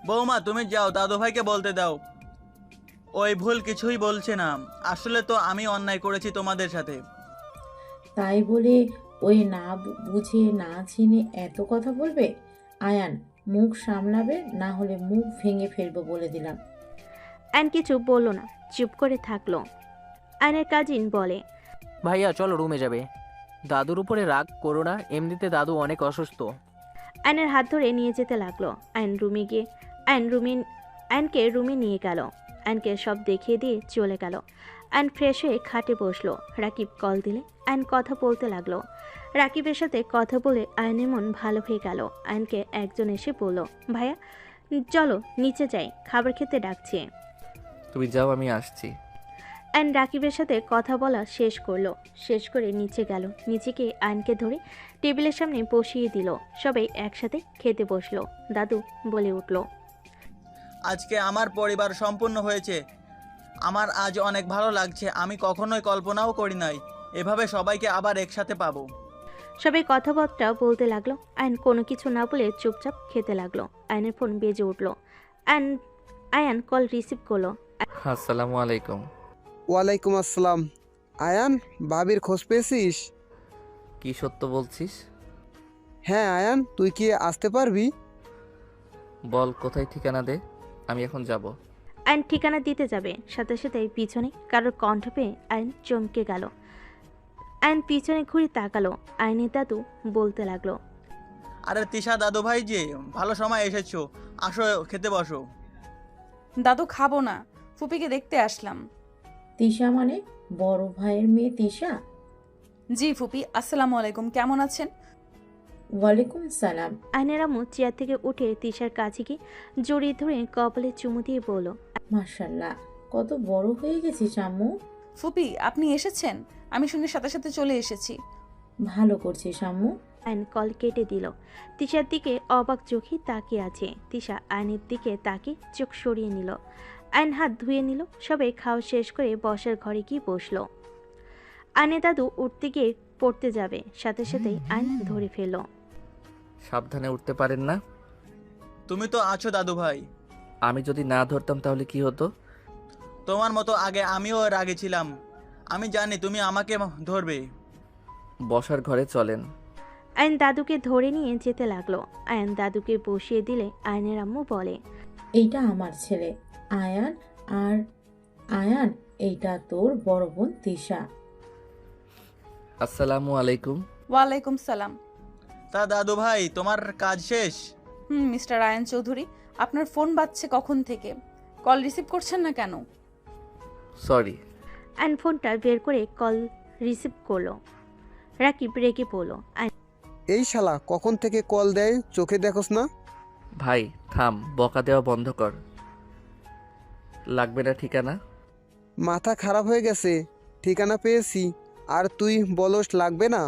বৌমা তুমি যাও, দাদু ভাইকে বলতে দাও। ওই ভুল কিছুই বলছে না, আসলে তো আমি অন্যায় করেছি তোমাদের সাথে। তাই বলে ওই না বুঝে না চিনে এত কথা বলবে? আয়ান, মুখ সামলাবে, না হলে মুখ ভেঙে ফেলবো বলে দিলাম। আয়ন কিছু বলল না, চুপ করে থাকলো। আয়নের কাজিন বলে, ভাইয়া চলো রুমে যাবে। দাদুর উপরে রাগ করো না, এমনিতে দাদু অনেক অসুস্থ। আয়নের হাত ধরে নিয়ে যেতে লাগলো। আয়নকে রুমে নিয়ে গেল। আয়নকে সব দেখিয়ে দিয়ে চলে গেল। আয়ন ফ্রেশ হয়ে খাটে বসলো। রাকিব কল দিলে আয়ন কথা বলতে লাগলো। রাকিবের সাথে কথা বলে আয়নের মন ভালো হয়ে গেল। আয়নকে একজন এসে বলল, ভাইয়া চলো নিচে যাই, খাবার খেতে ডাকছে। তুমি যাও, আমি আসছি। আয়ন রাকিবের সাথে কথা বলা শেষ করলো। শেষ করে নিচে গেল। নিচে গিয়ে আয়নকে ধরে টেবিলের সামনে বসিয়ে দিল। সবাই একসাথে খেতে বসলো। দাদু বলে উঠল, আজকে আমার পরিবার সম্পূর্ণ হয়েছে। আমার আজ অনেক ভালো লাগছে। আমি কখনোই কল্পনাও করি নাই এভাবে সবাইকে আবার একসাথে পাবো। সবাই কথাবার্তা বলতে লাগলো। আয়ন কোনো কিছু না বলে চুপচাপ খেতে লাগলো। আয়নের ফোন বেজে উঠলো। আয়ন কল রিসিভ করলো। আসসালামু আলাইকুম। ওয়ালাইকুম আসসালাম। আয়ান, ভাবির খোঁজ পেয়েছিস? কি সত্য বলছিস? হ্যাঁ আয়ান, তুই কি আসতে পারবি? বল, কোথায় ঠিকানা দে, আমি এখন যাব। আয়ন ঠিকানা দিতে যাবে, সাথে সাথে পিছনে কারোর কণ্ঠ পেয়ে আয়ন চমকে গেল। আয়ন পিছনে ঘুরে তাকালো। আয়নের দাদু বলতে লাগলো, আরে তিশা দাদু ভাই যে, ভালো সময় এসেছো, আসো খেতে বসো। দাদু খাবো না, ফুপিকে দেখতে আসলাম। তিশা মানে বড় ভাইয়ের মেয়ে তিশা? জি ফুপি, আসসালামু আলাইকুম, কেমন আছেন? ওয়ালাইকুম সালাম। আয়নের আম্মু চেয়ার থেকে উঠে তিশার কাছে গিয়ে জড়িয়ে ধরে কপালে চুমু দিয়ে বলল, মাশাআল্লাহ, কত বড় হয়ে গেছিস আম্মু। ফুপি আপনি এসেছেন? আমি শুনে সাথে সাথে চলে এসেছি। ভালো করছিস আম্মু। আয়ন কল কেটে দিল। তিশার দিকে অবাক চোখে তাকিয়ে আছে। তিশা আয়নের দিকে তাকিয়ে চোখ সরিয়ে নিল। আয়ন হাত ধুয়ে নিল। সবাই খাওয়া শেষ করে বসার ঘরে গিয়ে বসলো। আয়নের দাদু উঠতে গিয়ে পড়তে যাবে, সাথে সাথেই আয়ন ধরে ফেলল। সাবধানে উঠতে পারেন না? তুমি তো আছো দাদু ভাই। আমি যদি না ধরতাম তাহলে কি হতো? তোমার মতো আগে আমিও রাগে ছিলাম। আমি জানি তুমি আমাকে ধরবে। বসার ঘরে চলেন। আয়ন দাদুকে ধরে নিয়ে যেতে লাগলো। আয়ন দাদুকে বসিয়ে দিলে আয়নের আম্মু বলে, এইটা আমার ছেলে আয়ান, আর আয়ান এইটা তোর বড় বোন তিশা। আসসালামু আলাইকুম। ওয়ালাইকুম সালাম। তা দাদু ভাই, তোমার কাজ শেষ? মিস্টার আয়ন চৌধুরী, আপনার ফোন বাজছে কখন থেকে? কল রিসিভ করছেন না কেন? সরি। আয়ন ফোনটা বের করে কল রিসিভ করলো। রাকিব রেগে পড়ল। এই শালা কখন থেকে কল দেয়, চোখে দেখোস না? ভাই থাম, বকা দেওয়া বন্ধ কর। লাগবে না ঠিকানা? মাথা খারাপ হয়ে গেছে, ঠিকানা পেয়েছি আর তুই বলস লাগবে না?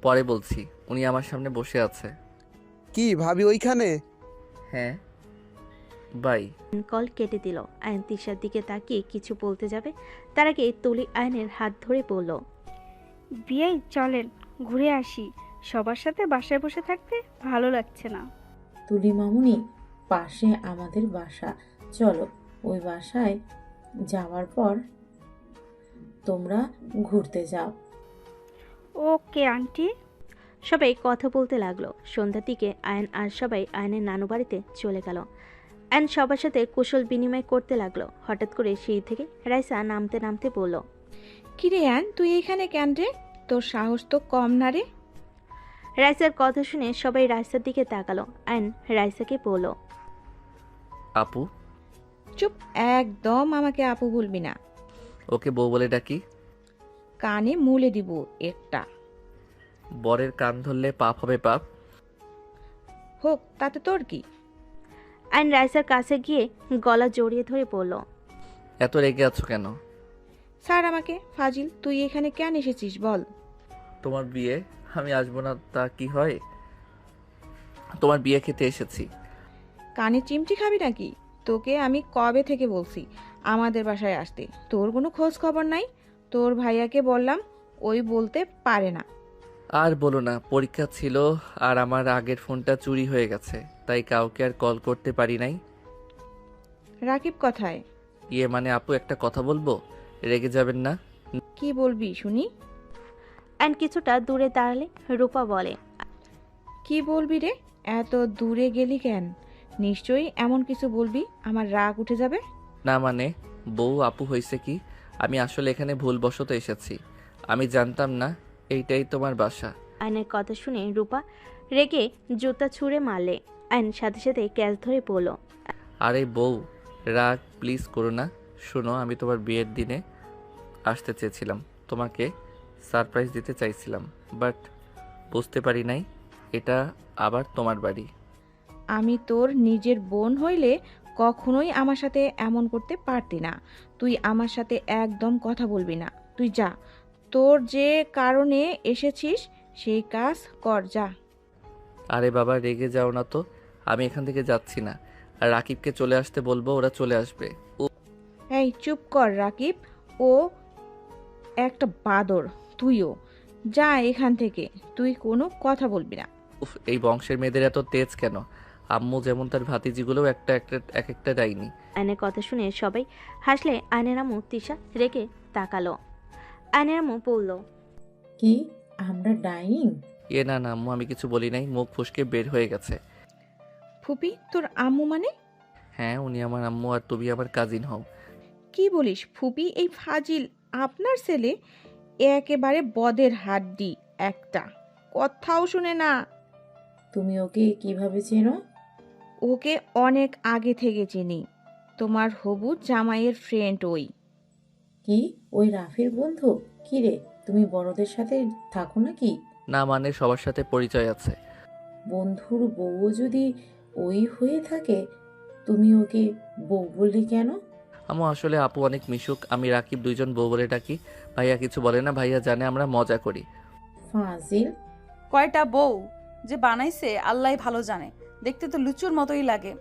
পরে বলছি, উনি আমার সামনে বসে আছে। কি ভাবি ওইখানে? হ্যাঁ বাই। কল কেটে দিল। আয়ন তিশার দিকে তাকিয়ে কিছু বলতে যাবে, তার আগে তুলি আয়নের হাত ধরে বলল, বিয়ে চলেন ঘুরে আসি, সবার সাথে বাসায় বসে থাকতে ভালো লাগছে না। তুলি মামুনি, পাশে আমাদের বাসা, চলো ওই বাসায় যাওয়ার পর তোমরা ঘুরতে যাও। Okay aunty. সবাই কথা বলতে লাগলো। সন্ধ্যার দিকে আয়ন আর সবাই আয়নের নানু বাড়িতে চলে গেল। আয়ন সবার সাথে কুশল বিনিময় করতে লাগলো। হঠাৎ করে সিঁড়ি থেকে রাইসা নামতে নামতে বলল, কিরে আয়ন, তুই এখানে কেন রে? তোর সাহস তো কম না রে। রাইসার কথা শুনে সবাই রাইসার দিকে তাকালো। আয়ন রাইসাকে বলল, আপু। চুপ, একদম আমাকে আপু বলবি না। ওকে বউ বলে ডাকি? কানে মুলে দিব একটা। বরের কান ধরলে পাপ হবে পাপ। হোক, তাতে তোর কি? আয়ন রাইসার কাছে গিয়ে গলা জড়িয়ে ধরে বলল, এত রেগে আছো কেন? স্যার আমাকে, ফাজিল, তুই এখানে কেন এসেছিস বল? তোমার বিয়ে, আমি আসবো না তা কি হয়? তোমার বিয়ে খেতে এসেছি। কানে চিমটি খাবি নাকি? তোকে আমি কবে থেকে বলছি আমাদের বাসায় আসতে, তোর কোনো খোঁজ খবর নাই। তোর ভাইয়াকে বললাম, ওই বলতে পারে না। আর বলো না, পরীক্ষা ছিল আর আমার আগের ফোনটা চুরি হয়ে গেছে, তাই কাউকে আর কল করতে পারি নাই। রাকিব কোথায়? ইয়ে মানে আপু, একটা কথা বলবো, রেগে যাবেন না? কি বলবি শুনি? আয়ন কিছুটা দূরে দাঁড়ালে রূপা বলে, কি বলবি রে? এত দূরে গেলি কেন? নিশ্চয়ই এমন কিছু বলবি আমার রাগ উঠে যাবে। না মানে, বউ আপু হয়েছে কি, আমি আসলে এখানে ভুলবশত এসেছি। আমি জানতাম না এইটাই তোমার বাসা। আয়নের কথা শুনে রূপা রেগে জুতা ছুঁড়ে মারলে। আয়ন সাথে সাথে ক্যাচ ধরে পড়ল। আরে বউ, রাগ প্লিজ করো না। শোনো, আমি তোমার বিয়ের দিনে আসতে চেয়েছিলাম, তোমাকে সারপ্রাইজ দিতে চাইছিলাম, বাট বুঝতে পারি নাই এটা আবার তোমার বাড়ি। আমি তোর নিজের বোন হইলে কখনোই আমার সাথে এমন করতে পারতি না। তুই আমার সাথে একদম কথা বলবি না। তুই যা, তোর যে কারণে এসেছিস সেই কাজ কর, যা। আরে বাবা, রেগে যাও না তো, আমি এখান থেকে যাচ্ছি না। আর রাকিবকে চলে আসতে বলবো, ওরা চলে আসবে। এই চুপ কর রাকিব, ও একটা বাদর। তুইও যা এখান থেকে, তুই কোনো কথা বলবি না। উফ, এই বংশের মেয়েদের এত তেজ কেন? আম্মু যেমন তার ভাতিজিগুলোও একটা একটা এক একটা ডাইনি। আয়নের কথা শুনে সবাই হাসলে আয়নের আম্মু তিশা রেগে তাকালো। আয়নের আম্মু বলল, কি আমরা ডাইনিং? এ না না আম্মু, আমি কিছু বলি নাই, মুখ ফুসকে বের হয়ে গেছে। ফুপি তোর আম্মু মানে? হ্যাঁ, উনি আমার আম্মু আর তুমি আমার কাজিন হও। কি বলিস ফুপি? এই ফাজিল আপনার ছেলে একেবারে বদের হাড্ডি একটা, কথাও শুনে না। তুমি ওকে কিভাবে চেনো? ওকে অনেক আগে থেকে চিনি, তোমার হবু জামাইয়ের ফ্রেন্ড ওই। কি ওই রাফির বন্ধু? কি রে, তুমি বড়দের সাথে থাকো নাকি? না মানে, সবার সাথে পরিচয় আছে। বন্ধুর বউ যদি ওই হয়ে থাকে, তুমি ওকে বউ বললে কেন? আমু আসলে আপু অনেক মিশুক, আমি রাকিব দুইজন বউ বলে ডাকি। ভাইয়া কিছু বলে না, ভাইয়া জানে আমরা মজা করি। ফাজিল। কয়টা বউ যে বানাইছে আল্লাহ ভালো জানে, দেখতে তো লুচুর মতোই লাগে।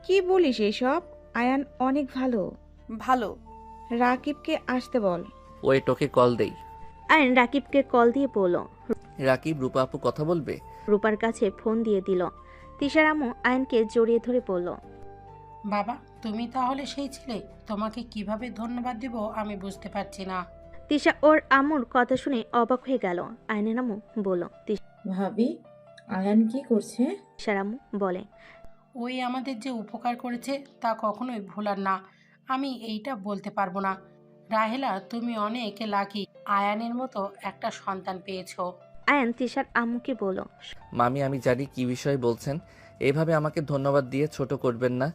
কি বলিস এসব? আয়ান অনেক ভালো। ভালো। রাকিবকে আসতে বল। ওয়েট, ওকে কল দেই। আয়ন রাকিবকে কল দিয়ে বলল। রাকিব, রূপা আপু কথা বলবে। রূপার কাছে ফোন দিয়ে দিল। তিশার আম্মু আয়নকে জড়িয়ে ধরে বলল, বাবা তুমি তাহলে সেই ছেলে, তোমাকে কিভাবে ধন্যবাদ দেব আমি বুঝতে পারছি না। তিশা ওর আম্মুর কথা শুনে অবাক হয়ে গেল। আয়নের আম্মু বলল। ভাবি, আয়ান কি করছে? তিশার আম্মু বলে, ওই আমাদের যে উপকার করেছে তা কখনোই ভোলার না। আমি এইটা বলতে পারবো না। রাহেলা, তুমি অনেক লাকি, আয়ানের মতো একটা সন্তান পেয়েছো। আয়ান তিশার আম্মুকে বলল, মামি, আমি জানি কি বিষয় বলছেন, এইভাবে আমাকে ধন্যবাদ দিয়ে ছোট করবেন না।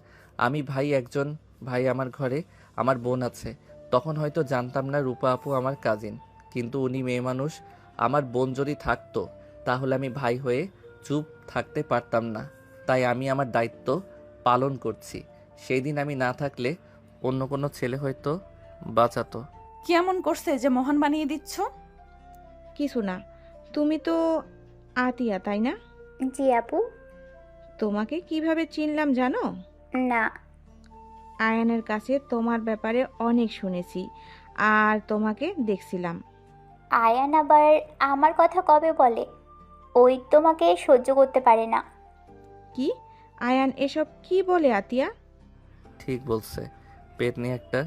আমি ভাই, একজন ভাই আমার ঘরে, আমার বোন আছে। তখন হয়তো জানতাম না রূপা আপু আমার কাজিন, কিন্তু উনি মেয়ে মানুষ। আমার বোন যদি থাকতো তাহলে আমি ভাই হয়ে চুপ থাকতে পারতাম না। তাই আমি আমার দায়িত্ব পালন করছি। সেই দিন আমি না থাকলে অন্য কোনো ছেলে হয়তো বাঁচাতো। কি এমন করছে যে মহান বানিয়ে দিচ্ছ? কিছু না। তুমি তো আতিয়া, তাই না? জি আপু। তোমাকে কিভাবে চিনলাম জানো? না। আয়ানের কাছে তোমার ব্যাপারে অনেক শুনেছি আর তোমাকে দেখছিলাম। আয়ান আবার আমার কথা কবে বলে? ওই তোমাকে সহ্য করতে পারে না। কি? আয়ান এসব কি বলে আতিয়া? ঠিক বলছে, পেট নিয়ে একটা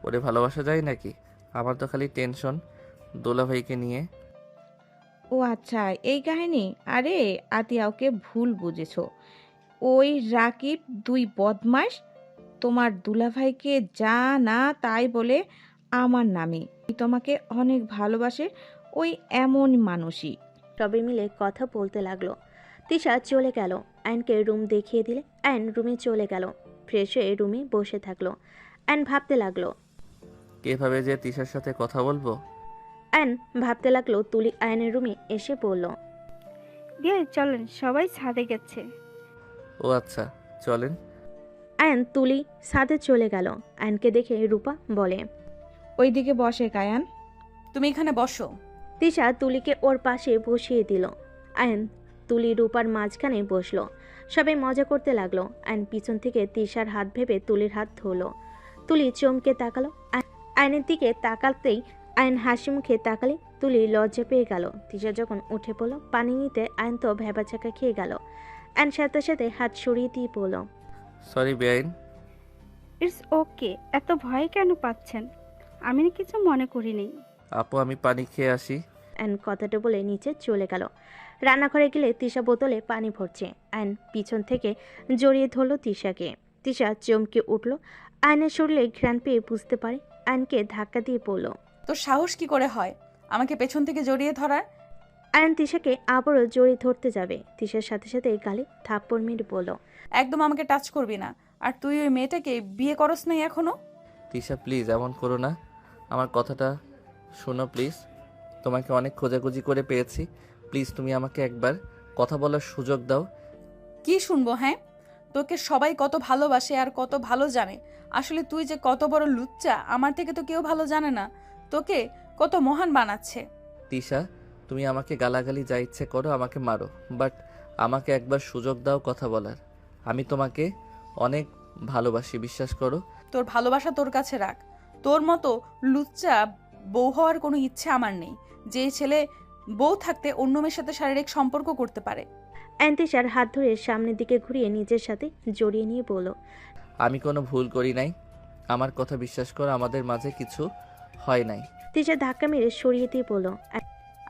ওরে ভালোবাসা যায় নাকি? আমার তো খালি টেনশন দোলাভাইকে নিয়ে। ও আচ্ছা, এই কাহিনী। আরে আতিয়া, ওকে ভুল বুঝেছো। ওই রাকিব দুই বদমাশ তোমার দুলাভাইকে যা না তাই বলে আমার নামে। তোমাকে অনেক ভালোবাসে, ওই এমন মানুষই। সবাই মিলে কথা বলতে লাগলো। তিশা চলে গেল। আয়নকে রুম দেখিয়ে দিলে আয়ন রুমে চলে গেল। ফ্রেশ হয়ে রুমে বসে থাকলো। আয়ন ভাবতে লাগলো। কিভাবে যে তিশার সাথে কথা বলবো। আয়ন ভাবতে লাগলো। তুলি আয়নের রুমে এসে বলল, বিয়ে চলেন, সবাই ছাদে গেছে। ও আচ্ছা, চলেন। আয়ন তুলি ছাদে চলে গেল। আয়নকে দেখে রূপা বলে, ওইদিকে বসে কায়ান। তুমি এখানে বসো। তিশা তুলিকে ওর পাশে বসিয়ে দিল। আয়ন তুলি রূপার মাঝখানে বসলো। সবাই মজা করতে লাগলো। আয়ন পিছন থেকে তিশার হাত ভেবে তুলির হাত ধরলো। তুলি চমকে তাকালো। আয়নের দিকে তাকাতেই আয়ন হাসি মুখে তাকালে তুলি লজ্জা পেয়ে গেল। তিশা যখন উঠে পড়লো পানি নিতে, আয়ন তো ভেবাচাকা খেয়ে গেল। আয়ন সাথে সাথে হাত সরিয়ে দিয়ে বলল, সরি বেআইন। ইটস ওকে, এত ভয় কেন পাচ্ছেন? আমি কিছু মনে করিনি। আপু, আমি পানি খেয়ে আসি। আয়ন কথাটা বলে নিচে চলে গেল। রান্নাঘরে গেলে তিশা বোতলে পানি ভরছে। আয়ন পিছন থেকে জড়িয়ে ধরলো তিশাকে। তিশা চমকে উঠল। আয়নের শরীরে ঘ্রাণ পেয়ে বুঝতে পারে। আয়নকে ধাক্কা দিয়ে পড়ল, তোর সাহস কি করে হয় আমাকে পেছন থেকে জড়িয়ে ধরার? আয়ন তিশাকে আবারও জড়িয়ে ধরতে যাবে। তিশার সাথে সাথে গালে থাপ্পড় মেরে বলল, একদম আমাকে টাচ করবি না। আর তুই ওই মেয়েটাকে বিয়ে করস নাই এখনো? তিশা প্লিজ এমন করো না, আমার কথাটা শোনো প্লিজ। তোমাকে অনেক খোঁজাখুঁজি করে পেয়েছি, প্লিজ তুমি আমাকে একবার কথা বলার সুযোগ দাও। কি শুনবো? হ্যাঁ, তোকে সবাই কত ভালোবাসে আর কত ভালো জানে। আসলে তুই যে কত বড় লুচ্চা আমার থেকে তো কেউ ভালো জানে না। তোকে কত মহান বানাচ্ছে। তিশা, তুমি আমাকে গালাগালি যা ইচ্ছে করো, আমাকে মারো, বাট আমাকে একবার সুযোগ দাও কথা বলার। আমি তোমাকে অনেক ভালোবাসি, বিশ্বাস করো। তোর ভালোবাসা তোর কাছে রাখ। তোর মতো লুচ্চা বউ হওয়ার কোনো ইচ্ছে আমার নেই, যে ছেলে বউ থাকতে অন্য মেয়ের সাথে শারীরিক সম্পর্ক করতে পারে। আয়ন তিশার হাত ধরে সামনের দিকে ঘুরিয়ে নিজের সাথে জড়িয়ে নিয়ে বলল, আমি কোনো ভুল করি নাই, আমার কথা বিশ্বাস করো, আমাদের মাঝে কিছু হয় নাই। তিশা ধাক্কা মেরে সরিয়ে দিয়ে বলল,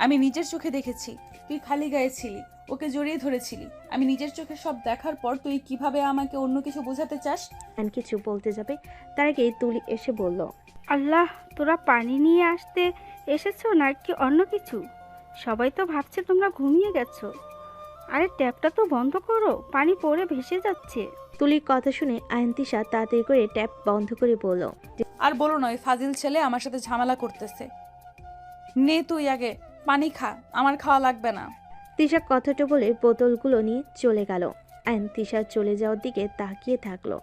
আমি নিজের চোখে দেখেছি তুই খালি গায়ে ছিলি, ওকে জড়িয়ে ধরেছিলি। আমি নিজের চোখে সব দেখার পর তুই কিভাবে আমাকে অন্য কিছু বোঝাতে চাস? আয়ন কিছু বলতে যাবে, তার আগে তুলি এসে বলল, আল্লাহ, তোরা পানি নিয়ে আসতে এসেছো নাকি অন্য কিছু? সবাই তো ভাবছে তোমরা ঘুমিয়ে গেছো। আরে ট্যাপটা তো বন্ধ করো, পানি পড়ে ভেসে যাচ্ছে। তুলির কথা শুনে আয়ন তিশা তাড়াতাড়ি করে ট্যাপ বন্ধ করে বলল, আর বলো নয়, ফাজিল ছেলে আমার সাথে ঝামেলা করতেছে। নে তুই আগে পানি খা, আমার খাওয়া লাগবে না। তিশা কথাটা বলে বোতলগুলো নিয়ে চলে গেল। আয়ন তিশা চলে যাওয়ার দিকে তাকিয়ে থাকলো।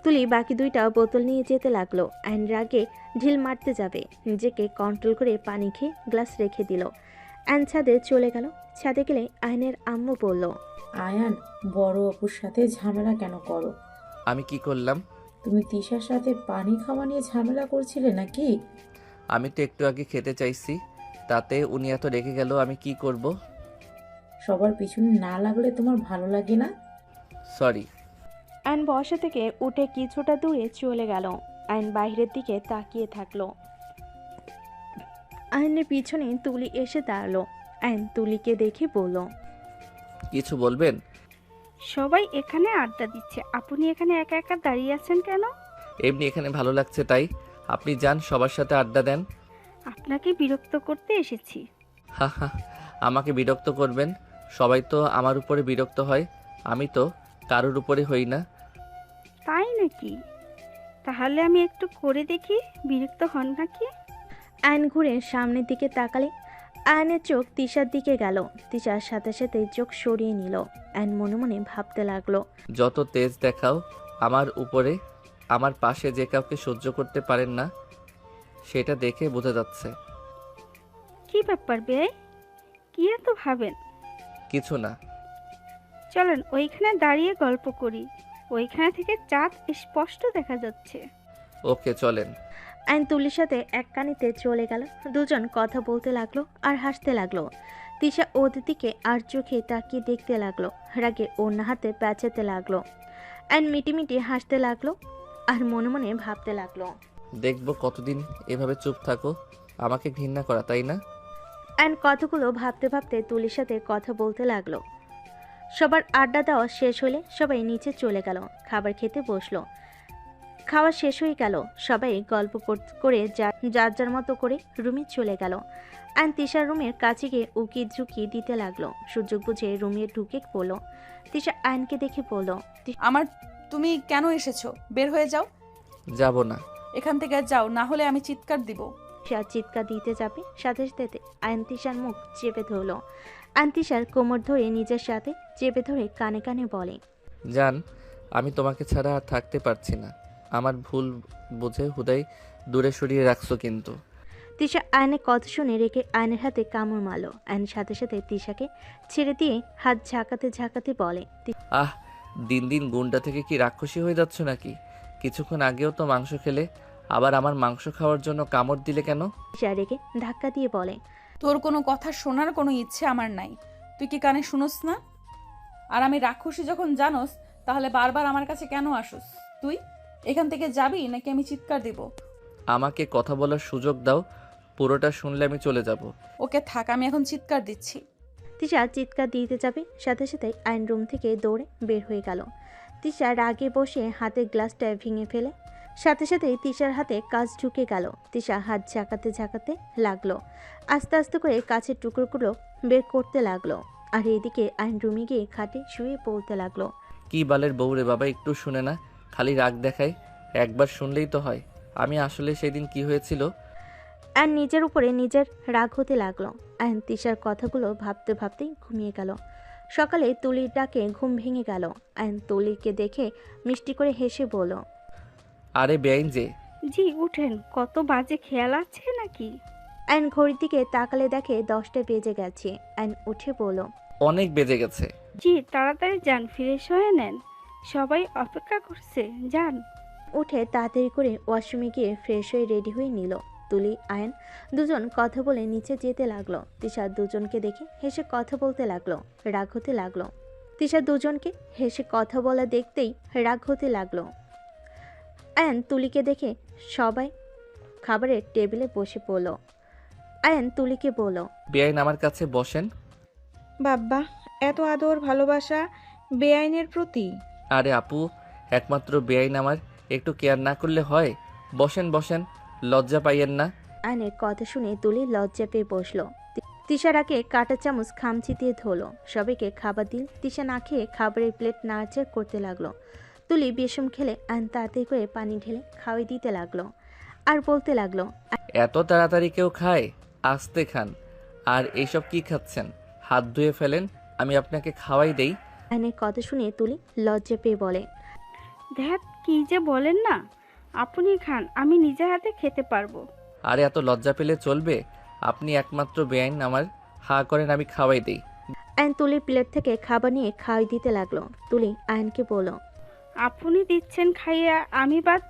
তুলি বাকি দুইটা বোতল নিয়ে যেতে লাগলো। আইন রাগে ঢিল মারতে যাবে, নিজেকে কন্ট্রোল করে পানি খেয়ে গ্লাস রেখে দিল। আইন ছাদে চলে গেল। ছাদে গেলে আইনের আম্মু বলল, আয়ান, বড় অপুর সাথে ঝামেলা কেন করো? আমি কি করলাম? তুমি তিশার সাথে পানি খাওয়া নিয়ে ঝামেলা করছিলে নাকি? আমি তো একটু আগে খেতে চাইছি, তাতে উনি এত রেগে গেল, আমি কি করব? সবার পিছনে না লাগলে তোমার ভালো লাগে না? সরি। আইন বসা থেকে উঠে কিছুটা দূরে চলে গেল। আইন বাইরের দিকে তাকিয়ে থাকলো। আইনের পিছনে তুলি এসে দাঁড়ালো। আইন তুলিকে দেখে বলল, কিছু বলবেন? সবাই এখানে আড্ডা দিচ্ছে, আপনি এখানে একা একা দাঁড়িয়ে আছেন কেন? এমনি এখানে ভালো লাগছে তাই। আপনি যান, সবার সাথে আড্ডা দেন। আপনাকে বিরক্ত করতে এসেছি। হা হা, আমাকে বিরক্ত করবেন? সবাই তো আমার উপরে বিরক্ত হয়, আমি তো কারোর উপরে হই না। তাই নাকি? তাহলে আমি একটু করে দেখি বিরক্ত হন নাকি। আইন ঘুরে সামনের দিকে তাকালে আয়নের চোখ তিশার দিকে গেল। তিশার সাথে সাথে চোখ সরিয়ে নিল। আইন মনে মনে ভাবতে লাগলো, যত তেজ দেখাও আমার উপরে, আমার পাশে যে কাউকে সহ্য করতে পারেন না, সেটা দেখে বোঝা যাচ্ছে। কি ব্যাপার বে, কি এত ভাবেন? কিছু না। চলেন ওইখানে দাঁড়িয়ে গল্প করি, ওইখানে থেকে চাঁদ স্পষ্ট দেখা যাচ্ছে। ওকে চলেন। আইন তুলির সাথে এক কানিতে চলে গেল। দুজন কথা বলতে লাগলো আর হাসতে লাগলো। তিশা ওদের দিকে আর চোখে তাকিয়ে দেখতে লাগলো। রাগে ওড়না হাতে প্যাঁচাতে লাগলো। আইন মিটিমিটি হাসতে লাগলো আর মনে মনে ভাবতে লাগলো, দেখবো কতদিন এভাবে চুপ থাকো, আমাকে ঘৃণা করা, তাই না? আইন কথাগুলো ভাবতে ভাবতে তুলির সাথে কথা বলতে লাগলো। সবার আড্ডা দেওয়া শেষ হলে সবাই নিচে চলে গেল। খাবার খেতে বসলো। খাওয়া শেষ হয়ে গেল। সবাই গল্প করে যার যার মতো করে রুমে চলে গেল। আইন তিশার রুমের কাছে গিয়ে উকি ঝুঁকি দিতে লাগলো। সুযোগ বুঝে রুমে ঢুকে পড়ল। তিশা আইনকে দেখে বলল, তুমি কেন এসেছো? বের হয়ে যাও। যাব না। এখান থেকে যাও, না হলে আমি চিৎকার দিব। তিশা চিৎকার দিতে যাবে, সাথে সাথে আইন তিশার মুখ চেপে ধরল। আইন তিশার কোমর ধরে নিজের সাথে চেপে ধরে কানে কানে বলে, জান, আমি তোমাকে ছাড়া আর থাকতে পারছি না। আমার ভুল বুঝে হুদাই দূরে সরিয়ে রাখছো কিন্তু। তিশা আয়নের কথা শুনে রেখে আয়নের হাতে কামড় মারল। আয়নের সাথে সাথে তিশাকে ছেড়ে দিয়ে হাত ঝাঁকাতে ঝাঁকাতে বলে, আহ, দিন দিন গুন্ডা থেকে কি রাক্ষসী হয়ে যাচ্ছ নাকি? কিছুক্ষণ আগেও তো মাংস খেলে, আবার আমার মাংস খাওয়ার জন্য কামড় দিলে কেন? তিশা রেখে ধাক্কা দিয়ে বলে, তোর কোনো কথা শোনার কোনো ইচ্ছে আমার নাই। তুই কি কানে শুনোস না? আর আমি রাক্ষসী যখন জানোস, তাহলে বারবার আমার কাছে কেন আসোস? তুই এখান থেকে যাবি নাকি আমি চিৎকার দিব? আমাকে কথা বলার সুযোগ দাও, পুরোটা শুনলে আমি চলে যাব। ওকে থাক, আমি এখন চিৎকার দিচ্ছি। তিশা চিৎকার দিতে যাবে, সাথে সাথে আইন রুম থেকে দৌড়ে বের হয়ে গেল। তিশা রাগে বসে হাতের গ্লাসটা ভেঙে ফেলে। সাথে সাথে তিশার হাতে কাঁচ ঢুকে গেল। তিশা হাত ঝাঁকাতে ঝাঁকাতে লাগলো। আস্তে আস্তে করে কাছের টুকরোগুলো বের করতে লাগলো। আর এদিকে আইন রুমে গিয়ে খাটে শুয়ে পড়তে লাগলো। কি বালের বউরে বাবা, একটু শুনে না, খালি রাগ দেখায়। একবার শুনলেই তো হয়। আমি আসলে সেদিন কি হয়েছিল। আইন নিজের উপরে নিজের রাগ হতে লাগলো। আইন তিশার কথাগুলো ভাবতে ভাবতেই ঘুমিয়ে গেল। সকালে তুলির ডাকে ঘুম ভেঙে গেল। আইন তুলিকে দেখে মিষ্টি করে হেসে বলল, আরে বেআইন যে। জি উঠেন, কত বাজে খেয়াল আছে নাকি? আইন ঘড়ির দিকে তাকালে দেখে 10টা বেজে গেছে। আইন উঠে বলল, অনেক বেজে গেছে। জি তাড়াতাড়ি যান, ফ্রেশ হয়ে নেন, সবাই অপেক্ষা করছে, যান। উঠে তাড়াতাড়ি করে ওয়াশরুমে গিয়ে ফ্রেশ হয়ে রেডি হয়ে নিল। তুলি আয়ন দুজন কথা বলে নিচে যেতে লাগলো। তিশা দুজনকে দেখে হেসে কথা বলতে লাগলো, রাগ হতে লাগলো। তিশা দুজনকে হেসে কথা বলা দেখতেই রাগ হতে লাগলো। আয়ন তুলিকে দেখে সবাই খাবারের টেবিলে বসে পড়ল। আয়ন তুলিকে বলল, বেআইন আমার কাছে বসেন। বাব্বা, এত আদর ভালোবাসা বেআইনের প্রতি। আরে আপু, একমাত্র বেআইন আমার, একটু কেয়ার না করলে হয়? বসেন বসেন, লজ্জা পাইয়েন না। আয়নের কথা শুনে তুলি লজ্জা পেয়ে বসলো। তিশারাকে কাঁটা চামচ খামচি দিয়ে ধরলো। সবাইকে খাবার দিল। তিশা না খেয়ে খাবারের প্লেট নাড়াচাড়া করতে লাগলো। তুলি বেশম খেলে আয়ন তাড়াতাড়ি করে পানি ঢেলে খাওয়াই দিতে লাগলো আর বলতে লাগলো, এত তাড়াতাড়ি কেউ খায়? আস্তে খান। আর এইসব কি খাচ্ছেন? হাত ধুয়ে ফেলেন, আমি আপনাকে খাওয়াই দেই। আয়নের কথা শুনে তুলি লজ্জা পেয়ে বলে, ধ্যাত, কি যে বলেন না, আপনি খান, আমি নিজের হাতে খেতে পারবো। আরে এত লজ্জা পেলে চলবে? আপনি একমাত্র বেআইন, আমার হা করেন, আমি খাওয়াই দেই। আয়ন তুলির প্লেট থেকে খাবার নিয়ে খাওয়াই দিতে লাগলো। তুলি আয়নকে বলল, আপনি দিচ্ছেন খাইয়ে, আমি বাদ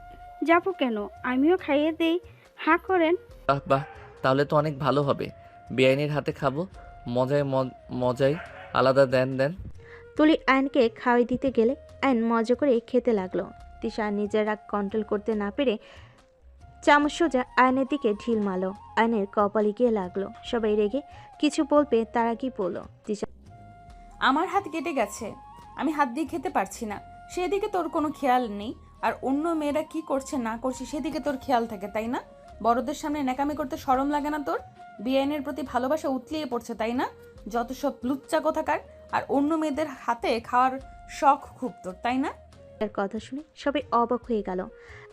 যাবো কেন? আমিও খাইয়ে দেই, হা করেন। বাহ বাহ, তাহলে তো অনেক ভালো হবে। বেআইনের হাতে খাবো, মজায় মজায় আলাদা। দেন দেন। তুলি আয়নকে খাওয়াই দিতে গেলে আয়ন মজা করে খেতে লাগলো। তিশা নিজের রাগ কন্ট্রোল করতে না পেরে চামচ সোজা আয়নের দিকে ঢিল মারল। আয়নের কপালে গিয়ে লাগলো। সবাই রেগে কিছু বলবে তারা কি বলল। তিশা, আমার হাত কেটে গেছে, আমি হাত দিয়ে খেতে পারছি না, সেদিকে তোর কোনো খেয়াল নেই। আর অন্য মেয়েরা কি করছে না করছে সেদিকে তোর খেয়াল থাকে, তাই না? বড়দের সামনে ন্যাকামি করতে শরম লাগে না তোর? বিআইনের প্রতি ভালোবাসা উতলিয়ে পড়ছে, তাই না? যত সব লুচ্চা কোথাকার। আর অন্য মেয়েদের হাতে খাওয়ার শখ খুব তোর, তাই না? এর কথা শুনে সবাই অবাক হয়ে গেল।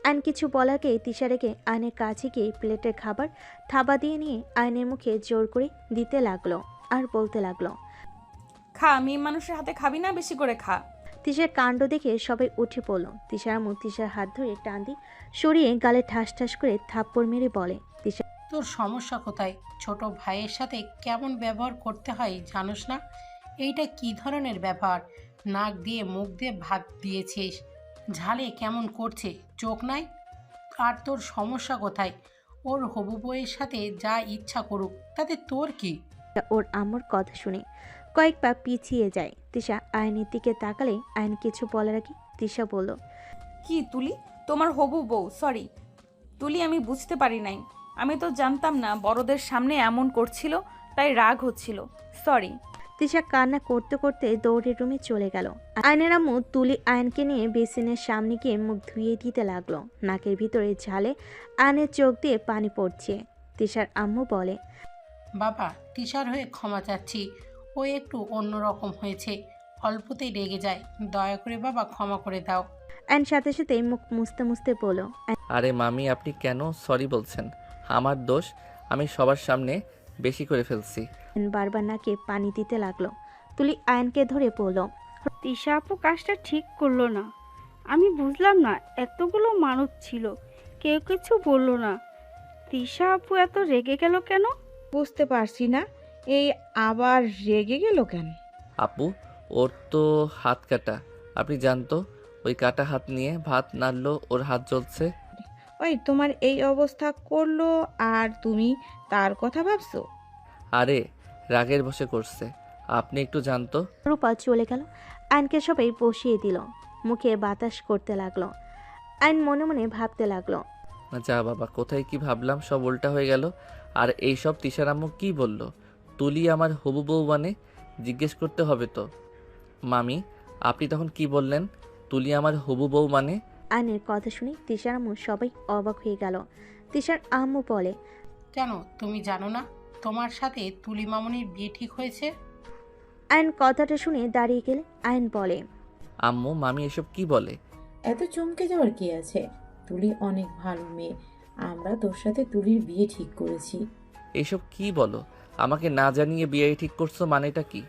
আয়ন কিছু বলাকে তিশা রেখে আয়নের কাছে গিয়ে প্লেটের খাবার থাবা দিয়ে নিয়ে আয়নের মুখে জোর করে দিতে লাগলো আর বলতে লাগলো, খা, মেয়ে মানুষের হাতে খাবি না, বেশি করে খা। তিশার কাণ্ড দেখে সবাই উঠে পড়ল। তিশার আম্মু তিশার হাত ধরে টান দিয়ে সরিয়ে গালে ঠাস ঠাস করে থাপ্পড় মেরে বলে, তিশা, তোর সমস্যা কোথায়? ছোট ভাইয়ের সাথে কেমন ব্যবহার করতে হয় জানোস না? এইটা কি ধরনের ব্যবহার? নাক দিয়ে মুখ দিয়ে ভাত দিয়েছিস, ঝালে কেমন করছে, চোখ নাই? আর তোর সমস্যা কোথায়? ওর হবু বউয়ের সাথে যা ইচ্ছা করুক, তাতে তোর কি? ওর আম্মুর কথা শুনে কয়েক পা পিছিয়ে যায়। তিশা আয়নের দিকে তাকালে আয়ন কিছু বলার আগে তিশা বলল, কি তুলি? তোমার হবু বউ? সরি তুলি, আমি বুঝতে পারি নাই। আমি তো জানতাম না বড়দের সামনে এমন করছিল, তাই রাগ হচ্ছিল, সরি। তিশা কান্না করতে করতে দৌড়ের রুমে চলে গেল। আয়নের আম্মু তুলি আয়নকে নিয়ে বেসিনের সামনে গিয়ে মুখ ধুয়ে দিতে লাগলো। নাকের ভিতরে ঝালে আয়নের চোখ দিয়ে পানি পড়ছে। তিশার আম্মু বলে, বাবা, তিশার হয়ে ক্ষমা চাচ্ছি, ও একটু অন্যরকম হয়েছে, অল্পতেই রেগে যায়, দয়া করে বাবা ক্ষমা করে দাও। আয়ন সাথে সাথে মুখ মুছতে মুছতে বলল, আরে মামি, আপনি কেন সরি বলছেন? আমার দোষ, আমি সবার সামনে বেশি করে ফেলছি। আয়ন বারবার নাকে পানি দিতে লাগলো। তুলি আয়নকে ধরে বলল, তিশা আপু কাজটা ঠিক করলো না। আমি বুঝলাম না, এতগুলো মানুষ ছিল, কেউ কিছু বললো না, তিশা আপু এত রেগে গেল কেন? বুঝতে পারছি না, এই আবার রেগে গেল কেন? আপু, ওর তো হাত কাটা, আপনি জানতো? ওই কাটা হাত নিয়ে ভাত নাড়লো, ওর হাত জ্বলছে। ওই তোমার এই অবস্থা করলো আর তুমি তার কথা ভাবছো? আরে রাগের বশে করছে, আপনি একটু জানতো। রূপা চলে গেল। আয়নকে সবাই বসিয়ে দিল। মুখে বাতাস করতে লাগলো। আয়ন মনে মনে ভাবতে লাগলো, যা বাবা, কোথায় কি ভাবলাম, সব উল্টা হয়ে গেল। আর এইসব তিশার আম্মু কি বলল? তুলি আমার হবু বউ মানে? জিজ্ঞেস করতে হবে তো। মামি, আপনি তখন কি বললেন? তুলি আমার হবু বউ মানে? আয়নের কথা শুনে তিশার আম্মু সবাই অবাক হয়ে গেল। তিশার আম্মু বলে, কেন তুমি জানো না তোমার সাথে তুলি মামনির বিয়ে ঠিক হয়েছে? আয়ন কথাটা শুনে দাঁড়িয়ে গেলে আয়ন বলে, আম্মু, মামি এসব কি বলে? এত চমকে যাওয়ার কি আছে? তুলি অনেক ভালো মেয়ে, আমরা তোর সাথে তুলির বিয়ে ঠিক করেছি। এইসব কি বলো? আমাকে না জানিয়ে বিয়ে ঠিক করছো, মানেটা কি?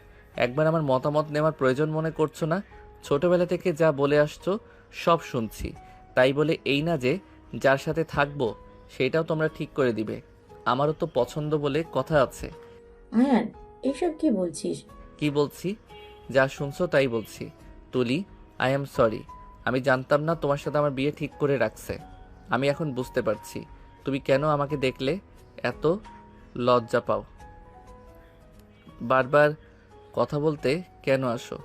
একবার আমার মতামত নেওয়ার প্রয়োজন মনে করছো না? ছোটবেলা থেকে যা বলে আসছো সব শুনছি, তাই বলে এই না যে যার সাথে থাকবো সেটাও তোমরা ঠিক করে দিবে। আমারও তো পছন্দ বলে কথা আছে। আয়ান, এসব কি বলছিস? কি বলছি? যা শুনছো তাই বলছি। তুলি, আই এম সরি। আমি জানতাম না তোমার সাথে আমার বিয়ে ঠিক করে রাখছে। আমি এখন বুঝতে পারছি তুমি কেন আমাকে দেখলে এত লজ্জা পাও, বারবার কথা বলতে কেন আসো।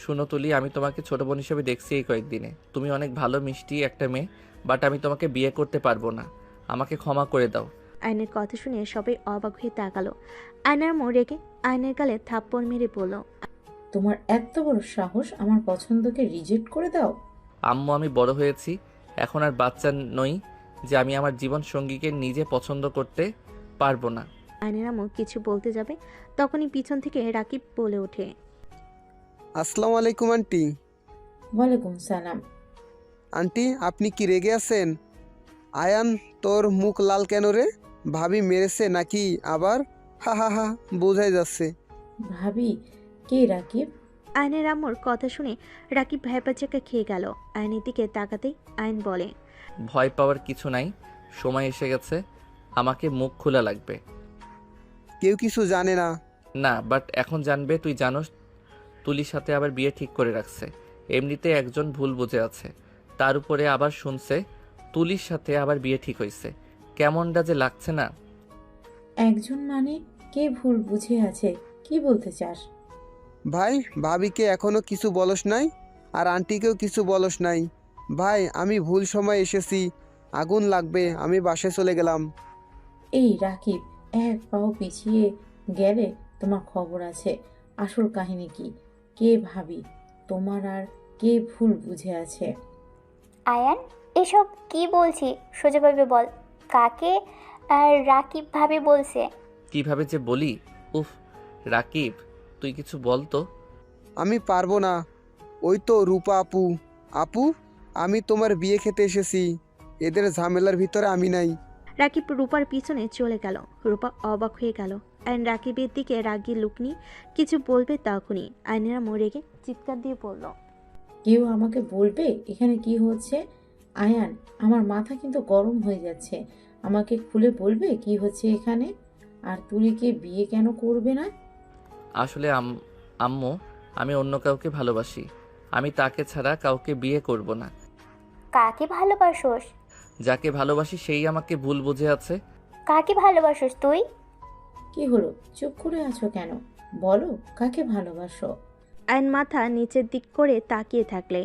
শুনো তুলি, আমি তোমাকে ছোট বোন হিসেবে দেখছি এই কয়েকদিনে। তুমি অনেক ভালো মিষ্টি একটা মেয়ে, বাট আমি তোমাকে বিয়ে করতে পারবো না। আমাকে ক্ষমা করে দাও। আয়নের কথা শুনে সবাই অবাক হয়ে তাকালো। আয়নার মোড় রেখে আয়নের গালে থাপ্পড় মেরে বলল, তোমার এত বড় সাহস আমার পছন্দকে রিজেক্ট করে দাও? আম্মু, আমি বড় হয়েছি, এখন আর বাচ্চা নই যে আমি আমার জীবন সঙ্গীকে নিজে পছন্দ করতে পারবো না। আয়নের আম্মু কিছু বলতে যাবে তখনই পিছন থেকে রাকিব বলে ওঠে, আসসালামু আলাইকুম আন্টি। ওয়ালাইকুম সালাম। আন্টি, আপনি কি রেগে আছেন? আয়ান, তোর মুখ লাল কেন রে? ভাবি মেরেছে নাকি আবার? হা হা হা, বোঝাই যাচ্ছে। ভাবি? কে রাকিব? আয়নের আম্মুর কথা শুনে রাকিব ভ্যাপাচাকা খেয়ে গেল। আয়নের দিকে তাকাতেই আয়ন বলে, ভয় পাওয়ার কিছু নাই, সময় এসে গেছে, আমাকে মুখ খোলা লাগবে। কেউ কিছু জানে না। না, বাট এখন জানবে। তুই জানোস তুলির সাথে আবার বিয়ে ঠিক করে রাখছে। এমনিতে একজন ভুল বুঝে আছে, তার উপরে আবার শুনছে তুলির সাথে আবার বিয়ে ঠিক হয়েছে। কেমনটা যে লাগছে না। একজন মানে কে ভুল বুঝে আছে? কি বলতে চাস? ভাই, ভাবিকে এখনো কিছু বলস নাই, আর আন্টিকেও কিছু বলস নাই। ভাই, আমি ভুল সময় এসেছি, আগুন লাগবে, আমি বাসে চলে গেলাম। এই রাকিব, এক পাও পিছিয়ে গেলে তোমার খবর আছে। আসল কাহিনী কি? কে ভাবি তোমার আর কে ভুল বুঝে আছে? আয়ান, এসব কি বলছি সোজাভাবে বল। কাকে আর রাকিব ভাবে বলছে? কিভাবে যে বলি। উফ রাকিব, তুই কিছু বল তো। আমি পারবো না। ওই তো রূপা আপু। আপু, আমি তোমার বিয়ে খেতে এসেছি, এদের ঝামেলার ভিতরে আমি নাই। রাকিব রূপার পিছনে চলে গেল। রূপা অবাক হয়ে গেল। আয়ন রাকিবের দিকে রাগি লুক নিয়ে কিছু বলবে, তখনই আয়নের আম্মু রেগে চিৎকার দিয়ে বলল, কেউ আমাকে বলবে এখানে কি হচ্ছে? আয়ান, আমার মাথা কিন্তু গরম হয়ে যাচ্ছে। আমাকে খুলে বলবে কি হচ্ছে এখানে? আর তুলিকে বিয়ে কেন করবে না? আসলে আম্মু, আমি অন্য কাউকে ভালোবাসি। আমি তাকে ছাড়া কাউকে বিয়ে করব না। কাকে ভালোবাসোস? যাকে ভালোবাসি সেই আমাকে ভুল বুঝে আছে। কাকে ভালোবাসোস তুই? কি হলো, চুপ করে আছো কেন? বলো, কাকে ভালোবাসো? আয়ন মাথা নিচের দিক করে তাকিয়ে থাকলে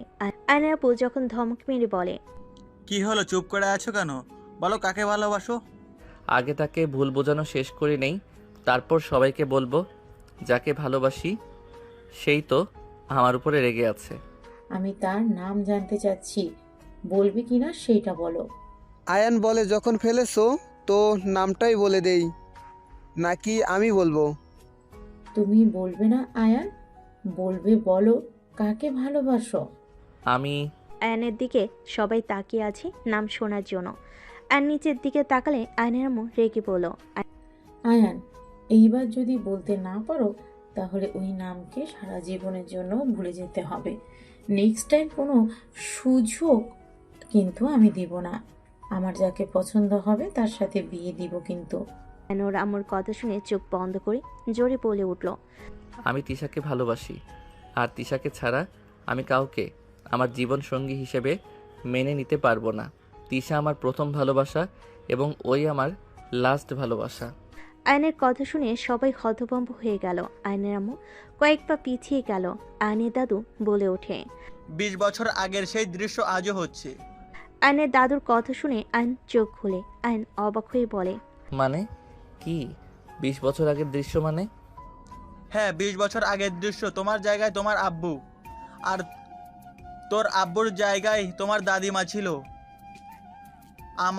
আয়নের আপু যখন ধমক মেরে বলে, কি হলো, চুপ করে আছো কেন? বলো, কাকে ভালোবাসো? আগে তাকে ভুল বোঝানো শেষ করে নেই, তারপর সবাইকে বলবো। যাকে ভালোবাসি সেই তো আমার উপরে রেগে আছে। আমি তার নাম জানতে চাচ্ছি, বলবি কিনা সেইটা বলো। আয়ান বলে, যখন ফেলেছো তো নামটাই বলে দেই, নাকি আমি বলবো? তুমি বলবে না আয়ান? বলবে, বলো কাকে ভালোবাসো? আমি আয়নের দিকে সবাই তাকিয়ে আছে নাম শোনার জন্য। আর নিচের দিকে তাকালে আয়নের আম্মু রেগে বলল, আয়ান, এইবার যদি বলতে না পারো তাহলে ওই নামকে সারা জীবনের জন্য ভুলে যেতে হবে। নেক্সট টাইম কোনো সুযোগ কিন্তু আমি দিব না। আমার যাকে পছন্দ হবে তার সাথে বিয়ে দিব কিন্তু। আয়নোর আম্মুর কথা শুনে চোখ বন্ধ করে জোরে বলে উঠল, আমি তিশাকে ভালোবাসি, আর তিশাকে ছাড়া আমি কাউকে আমার জীবন সঙ্গী হিসেবে মেনে নিতে পারবো না। তিশা আমার প্রথম ভালোবাসা এবং ওই আমার লাস্ট ভালোবাসা। আয়নের কথা শুনে সবাই হতভম্ব হয়ে গেল। আয়নের আম্মু কয়েক পা পিছিয়ে গেল। আয়নের দাদু বলে ওঠে, 20 বছর আগের সেই দৃশ্য আজও হচ্ছে। আয়নের দাদুর কথা শুনে আয়ন চোখ খুলে। আয়ন অবাক হয়ে বলে, মানে কি? 20 বছর আগের দৃশ্য মানে? হ্যাঁ, 20 বছর আগের দৃশ্য। তোমার জায়গায় তোমার আব্বু, আর তোর আব্বুর জায়গায় তোমার দাদিমা ছিল,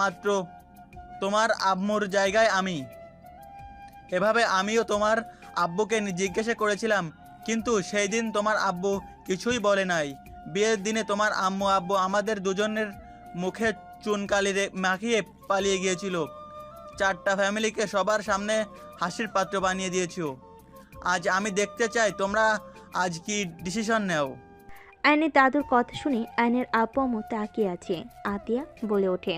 মাত্র তোমার আম্মুর জায়গায় আমি। এভাবে আমিও তোমার আব্বুকে জিজ্ঞাসা করেছিলাম, কিন্তু সেই দিন তোমার আব্বু কিছুই বলে নাই। বিয়ের দিনে তোমার আব্বু আমাদের দুজনের মুখে চুনকালি মাখিয়ে পালিয়ে গিয়েছিল। 4টা ফ্যামিলিকে সবার সামনে হাসির পাত্র বানিয়ে দিয়েছো। আজ আমি দেখতে চাই তোমরা আজ কি ডিসিশন নেও। আয়নের দাদুর কথা শুনে আয়নের আব্বু আম্মু তাকিয়ে আছে। আতিয়া বলে ওঠে,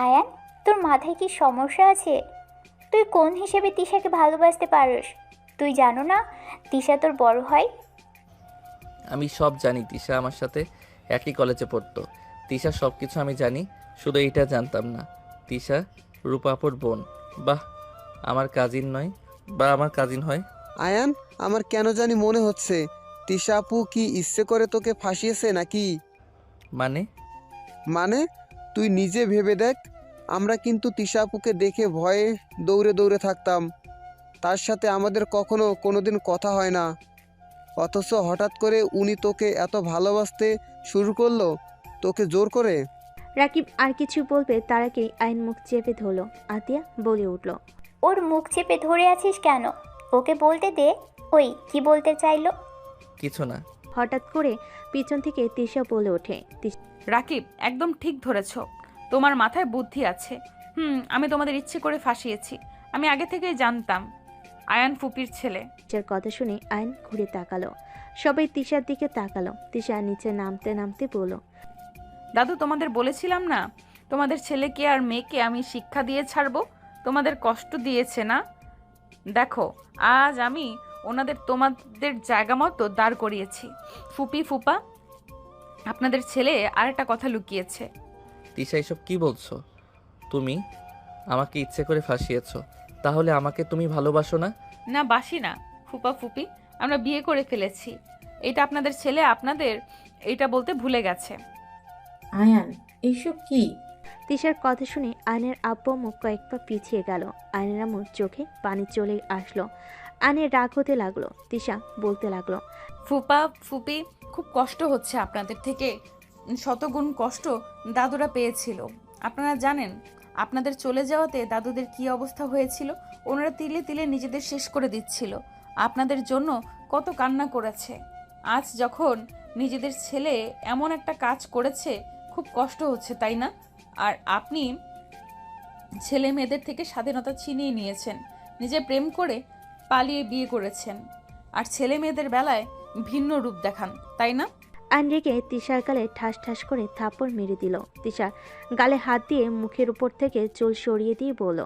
আয়ান, তোর মাথায় কি সমস্যা আছে? তুই কোন হিসেবে তিশাকে ভালোবাসতে পারিস? তুই জানো না তিশা তোর বড় হয়? আমি সব জানি। তিশা আমার সাথে একই কলেজে পড়তো। তিশা সব কিছু আমি জানি, শুধু এইটা জানতাম না তিশা রূপাপুর বোন। বাহ, আমার কাজিন নয়, বা আমার কাজিন হয়। আয়ান, আমার কেন জানি মনে হচ্ছে তিশা আপু কি ইচ্ছে করে তোকে ফাঁসিয়েছে নাকি? মানে তুই নিজে ভেবে দেখ, আমরা কিন্তু তিশা আপুকে দেখে ভয়ে দৌড়ে দৌড়ে থাকতাম। তার সাথে আমাদের কোনোদিন কথা হয় না, অথচ হঠাৎ করে উনি তোকে এত ভালোবাসতে শুরু করলো, তোকে জোর করে। রাকিব আর কিছু বলবে তার আগেই আইন মুখ চেপে ধরল। আতিয়া বলে উঠল, ওর মুখ চেপে ধরে আছিস কেন? ওকে বলতে দে। ওই কি বলতে চাইলো? কিছু না। হঠাৎ করে পিছন থেকে তিশা বলে ওঠে, রাকিব, একদম ঠিক ধরেছ, তোমার মাথায় বুদ্ধি আছে। আমি তোমাদের ইচ্ছে করে ফাঁসিয়েছি। আমি আগে থেকেই জানতাম আয়ান ফুপির ছেলে। তিশার কথা শুনে আইন ঘুরে তাকালো। সবাই তিশার দিকে তাকালো। তিশা নিচে নামতে নামতে বলল, দাদু, তোমাদের বলেছিলাম না তোমাদের ছেলেকে আর মেয়েকে আমি শিক্ষা দিয়ে ছাড়বো? তোমাদের কষ্ট দিয়েছে না? দেখো, আজ আমি ওনাদের তোমাদের জায়গা মতো দাঁড় করিয়েছি। ফুপি, ফুপা, আপনাদের ছেলে আর একটা কথা লুকিয়েছে। তিশা, এসব কি বলছো? তুমি আমাকে ইচ্ছে করে ফাঁসিয়েছো। তাহলে আমাকে তুমি ভালোবাসো না? না, বাসি না ফুপা ফুপি, আমরা বিয়ে করে ফেলেছি। এটা আপনাদের ছেলে আপনাদের এটা বলতে ভুলে গেছে। আয়ান, এইসব কি? তিশার কথা শুনে আয়নের আব্বু মুখ কয়েক পা পিছিয়ে গেল। আয়নের আম্মুর চোখে পানি চলে আসলো। আয়নের রাগ হতে লাগলো। তিশা বলতে লাগলো, ফুপা ফুপি, খুব কষ্ট হচ্ছে আপনাদের থেকে শতগুণ কষ্ট দাদুরা পেয়েছিল। আপনারা জানেন আপনাদের চলে যাওয়াতে দাদুদের কি অবস্থা হয়েছিল? ওনারা তিলে তিলে নিজেদের শেষ করে দিচ্ছিল। আপনাদের জন্য কত কান্না করেছে। আজ যখন নিজেদের ছেলে এমন একটা কাজ করেছে, খুব কষ্ট হচ্ছে, তাই না? আর আপনি ছেলে মেয়েদের থেকে স্বাধীনতা ছিনিয়ে নিয়েছেন, নিজে প্রেম করে পালিয়ে বিয়ে করেছেন, আর ছেলে মেয়েদের বেলায় ভিন্ন রূপ দেখান, তাই না? আইন রেগে তিশার গালে ঠাস ঠাস করে থাপ্পড় মেরে দিল। তিশার গালে হাত দিয়ে মুখের উপর থেকে চুল সরিয়ে দিয়ে বলল,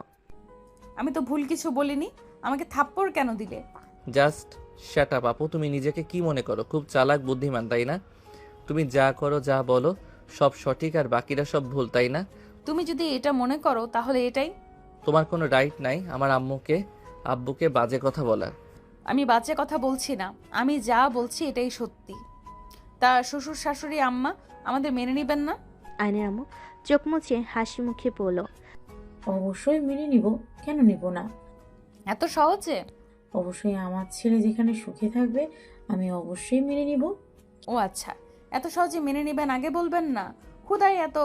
আমি তো ভুল কিছু বলিনি, আমাকে থাপ্পড় কেন দিলে? জাস্ট শ্যাট আপ আপু। তুমি নিজেকে কি মনে করো? খুব চালাক বুদ্ধিমান, তাই না? তুমি যা করো, যা বলো সব সঠিক আর বাকিরা সব ভুল, তাই না? তুমি যদি এটা মনে করো তাহলে এটাই। তোমার কোনো রাইট নাই আমার আব্বুকে বাজে কথা বলার। আমি বাজে কথা বলছি না, আমি যা বলছি এটাই সত্যি। তা শ্বশুর শাশুড়ি আম্মা আমাদের মেনে নেবেন না? আইনের আম্মু চোখ মুছে হাসি মুখে বলল, অবশ্যই মেনে নিব, কেন নিব না? এত সহজে? অবশ্যই, আমার ছেলে যেখানে সুখে থাকবে আমি অবশ্যই মেনে নিব। ও আচ্ছা, এত সহজে মেনে নেবেন আগে বলবেন না? খুদাই এত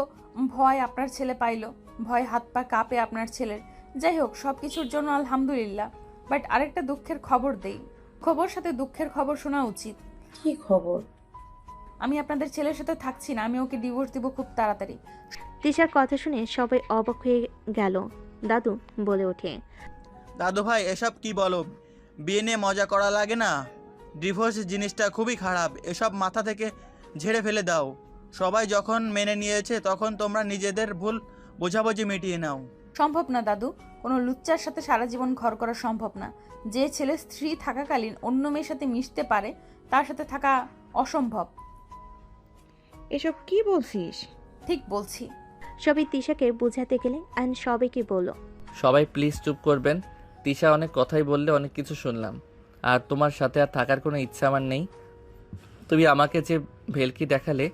ভয় আপনার ছেলে পাইলো, ভয় হাত পা কাঁপে আপনার ছেলের। যাই হোক, সব কিছুর জন্য আলহামদুলিল্লাহ। বাট আরেকটা দুঃখের খবর দেই। খবর সাথে দুঃখের খবর শোনা উচিত। কি খবর? আমি আপনাদের ছেলের সাথে থাকছি না, আমি ওকে ডিভোর্স দিব খুব তাড়াতাড়ি। তিশার কথা শুনে সবাই অবাক হয়ে গেল। দাদু বলে ওঠে, দাদু ভাই, এসব কি বলো? বিয়ে নিয়ে মজা করা লাগে না? ডিভোর্স জিনিসটা খুবই খারাপ, এসব মাথা থেকে ঝেড়ে ফেলে দাও। সবাই যখন মেনে নিয়েছে তখন তোমরা নিজেদের ভুল বোঝাবুঝি মিটিয়ে নাও। সম্ভব না দাদু, কোনো লুচ্চার সাথে সারা জীবন ঘর করা সম্ভব না। যে ছেলে স্ত্রী থাকাকালীন অন্য মেয়ের সাথে মিশতে পারে, তার সাথে থাকা অসম্ভব। এসব কি বলছিস? ঠিক বলছি। সবাই তিশাকে বোঝাতে গেলে আইন সবাইকে বলল, সবাই প্লিজ চুপ করবেন। তিশা অনেক কথাই বললে, অনেক কিছু শুনলাম, আর তোমার সাথে আর থাকার কোনো ইচ্ছা আমার নেই। তুমি আমাকে যে ভেলকি দেখালে,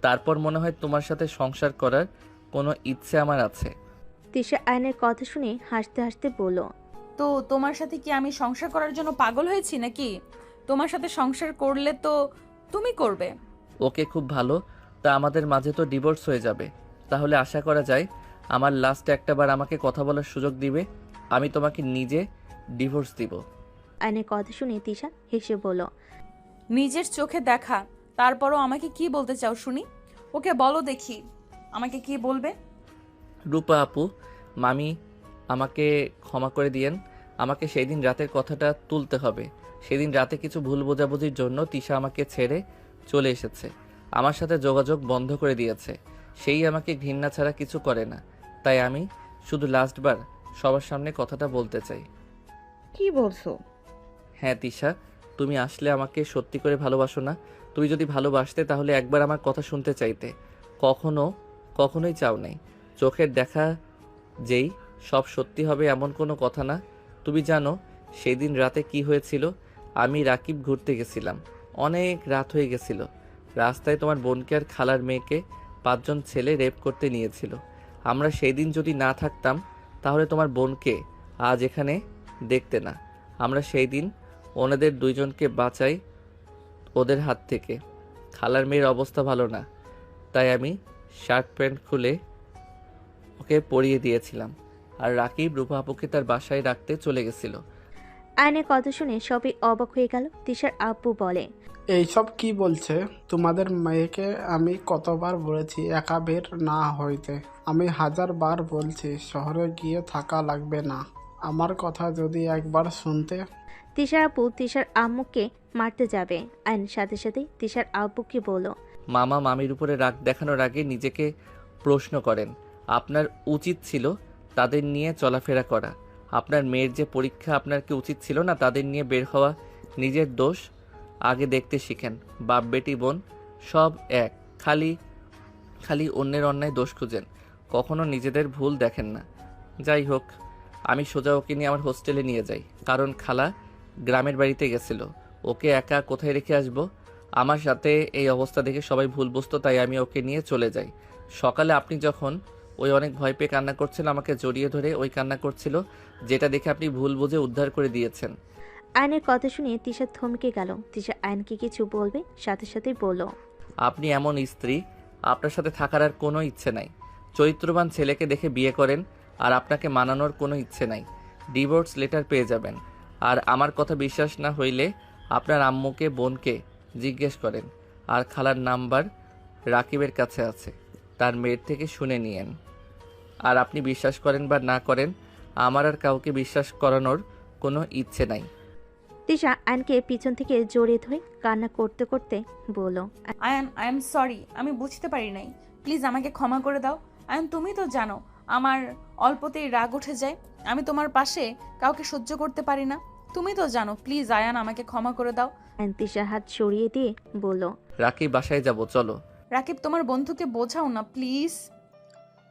তারপর মনে হয় তোমার সাথে সংসার করার কোনো ইচ্ছে আমার আছে। তিশা আইনের কথা শুনে হাসতে হাসতে বলল, তো তোমার সাথে কি আমি সংসার করার জন্য পাগল হয়েছি নাকি? তোমার সাথে সংসার করলে তো তুমি করবে। ওকে, খুব ভালো। তা আমাদের মাঝে তো ডিভোর্স হয়ে যাবে। তাহলে আশা করা যায় আমার লাস্ট একটাবার আমাকে কথা বলার সুযোগ দিবে। আমি তোমাকে নিজে ডিভোর্স দিব। আইনের কথা শুনে তিশা হেসে বলল, নিজের চোখে দেখা, তারপরও আমাকে কি বলতে চাও শুনি? ওকে বলো দেখি, আমাকে কি বলবে? রূপা আপু, মামি আমাকে ক্ষমা করে দিয়েন। আমাকে সেই দিন রাতের কথাটা তুলতে হবে। সেদিন রাতে কিছু ভুল বোঝাবুঝির জন্য তিশা আমাকে ছেড়ে চলে এসেছে, আমার সাথে যোগাযোগ বন্ধ করে দিয়েছে। সেই আমাকে ঘৃণা ছাড়া কিছু করে না। তাই আমি শুধু লাস্টবার সবার সামনে কথাটা বলতে চাই। কি বলছো? হ্যাঁ তিশা, তুমি আসলে আমাকে সত্যি করে ভালোবাসো না? তুমি যদি ভালোবাসতে তাহলে একবার আমার কথা শুনতে চাইতে। কখনোই চাও নাই। চোখের দেখা যেই সব সত্যি হবে এমন কোনো কথা না। তুমি জানো সেই দিন রাতে কি হয়েছিল? আমি রাকিব ঘুরতে গেছিলাম, অনেক রাত হয়ে গেছিল। রাস্তায় তোমার বোনকে আর খালার মেয়েকে 5 জন ছেলে রেপ করতে নিয়েছিল। আমরা সেই দিন যদি না থাকতাম তাহলে তোমার বোনকে আজ এখানে দেখতে না। আমরা সেই দিন ওনাদের 2 জনকে বাঁচাই ওদের হাত থেকে। খালার মেয়ের অবস্থা ভালো না, তাই আমি শার্ট প্যান্ট খুলে ওকে পরিয়ে দিয়েছিলাম। আর রাকিব রূপা আপুকে তার বাসায় রাখতে চলে গেছিল। আইনের কথা শুনে সবাই অবাক হয়ে গেল। তিশার আব্বু বলে, এইসব কি বলছে? তোমাদের মেয়েকে আমি কতবার বলেছি একা বের না হইতে। আমি 1000 বার বলছি শহরে গিয়ে থাকা লাগবে না। আমার কথা যদি একবার শুনতে। তিশার আপু তিশার আম্মুকে মারতে যাবে। আইন সাথে সাথে তিশার আব্বুকে বলল, মামা মামির উপরে রাগ দেখানোর আগে নিজেকে প্রশ্ন করেন। আপনার উচিত ছিল তাদের নিয়ে চলাফেরা করা। আপনার মেয়ের যে পরীক্ষা, আপনার কি উচিত ছিল না তাদের নিয়ে বের হওয়া? নিজের দোষ আগে দেখতে শিখেন। বাপ বেটি বোন সব এক, খালি খালি অন্যের অন্যায় দোষ খুঁজেন, কখনো নিজেদের ভুল দেখেন না। যাই হোক, আমি সোজা ওকে নিয়ে আমার হোস্টেলে নিয়ে যাই, কারণ খালা গ্রামের বাড়িতে গেছিল। ওকে একা কোথায় রেখে আসবো? আমার সাথে এই অবস্থা দেখে সবাই ভুল বুঝতো, তাই আমি ওকে নিয়ে চলে যাই। সকালে আপনি যখন ওই অনেক ভয় পেয়ে কান্না করছিল, আমাকে জড়িয়ে ধরে ওই কান্না করছিল, যেটা দেখে আপনি ভুল বুঝে উদ্ধার করে দিয়েছেন। আইনের কথা শুনে তিশা থমকে গেল। তিশা আইনকে কিছু বলবে, সাথে সাথেই বলল, আপনি এমন স্ত্রী, আপনার সাথে থাকার আর কোনো ইচ্ছে নাই। চরিত্রবান ছেলেকে দেখে বিয়ে করেন, আর আপনাকে মানানোর কোনো ইচ্ছে নাই। ডিভোর্স লেটার পেয়ে যাবেন। আর আমার কথা বিশ্বাস না হইলে আপনার আম্মুকে বোনকে জিজ্ঞেস করেন। আর খালার নাম্বার রাকিবের কাছে আছে, তার মেয়ের থেকে শুনে নিয়েন। আর আপনি বিশ্বাস করেন বা না করেন, আমার আর কাউকে বিশ্বাস করানোর কোনো ইচ্ছে নাই। তিশা আইনকে পিছন থেকে জড়িয়ে ধরে কান্না করতে করতে বলল, আই এম সরি, আমি বুঝতে পারি নাই, প্লিজ আমাকে ক্ষমা করে দাও। আয়ান, তুমি তো জানো আমার অল্পতেই রাগ উঠে যায়, আমি তোমার পাশে কাউকে সহ্য করতে পারি না, তুমি তো জানো। প্লিজ আয়ান, আমাকে ক্ষমা করে দাও। আইন তিশার হাত সরিয়ে দিয়ে বলল, রাকিব বাসায় যাব, চলো। রাকিব, তোমার বন্ধুকে বোঝাও না প্লিজ।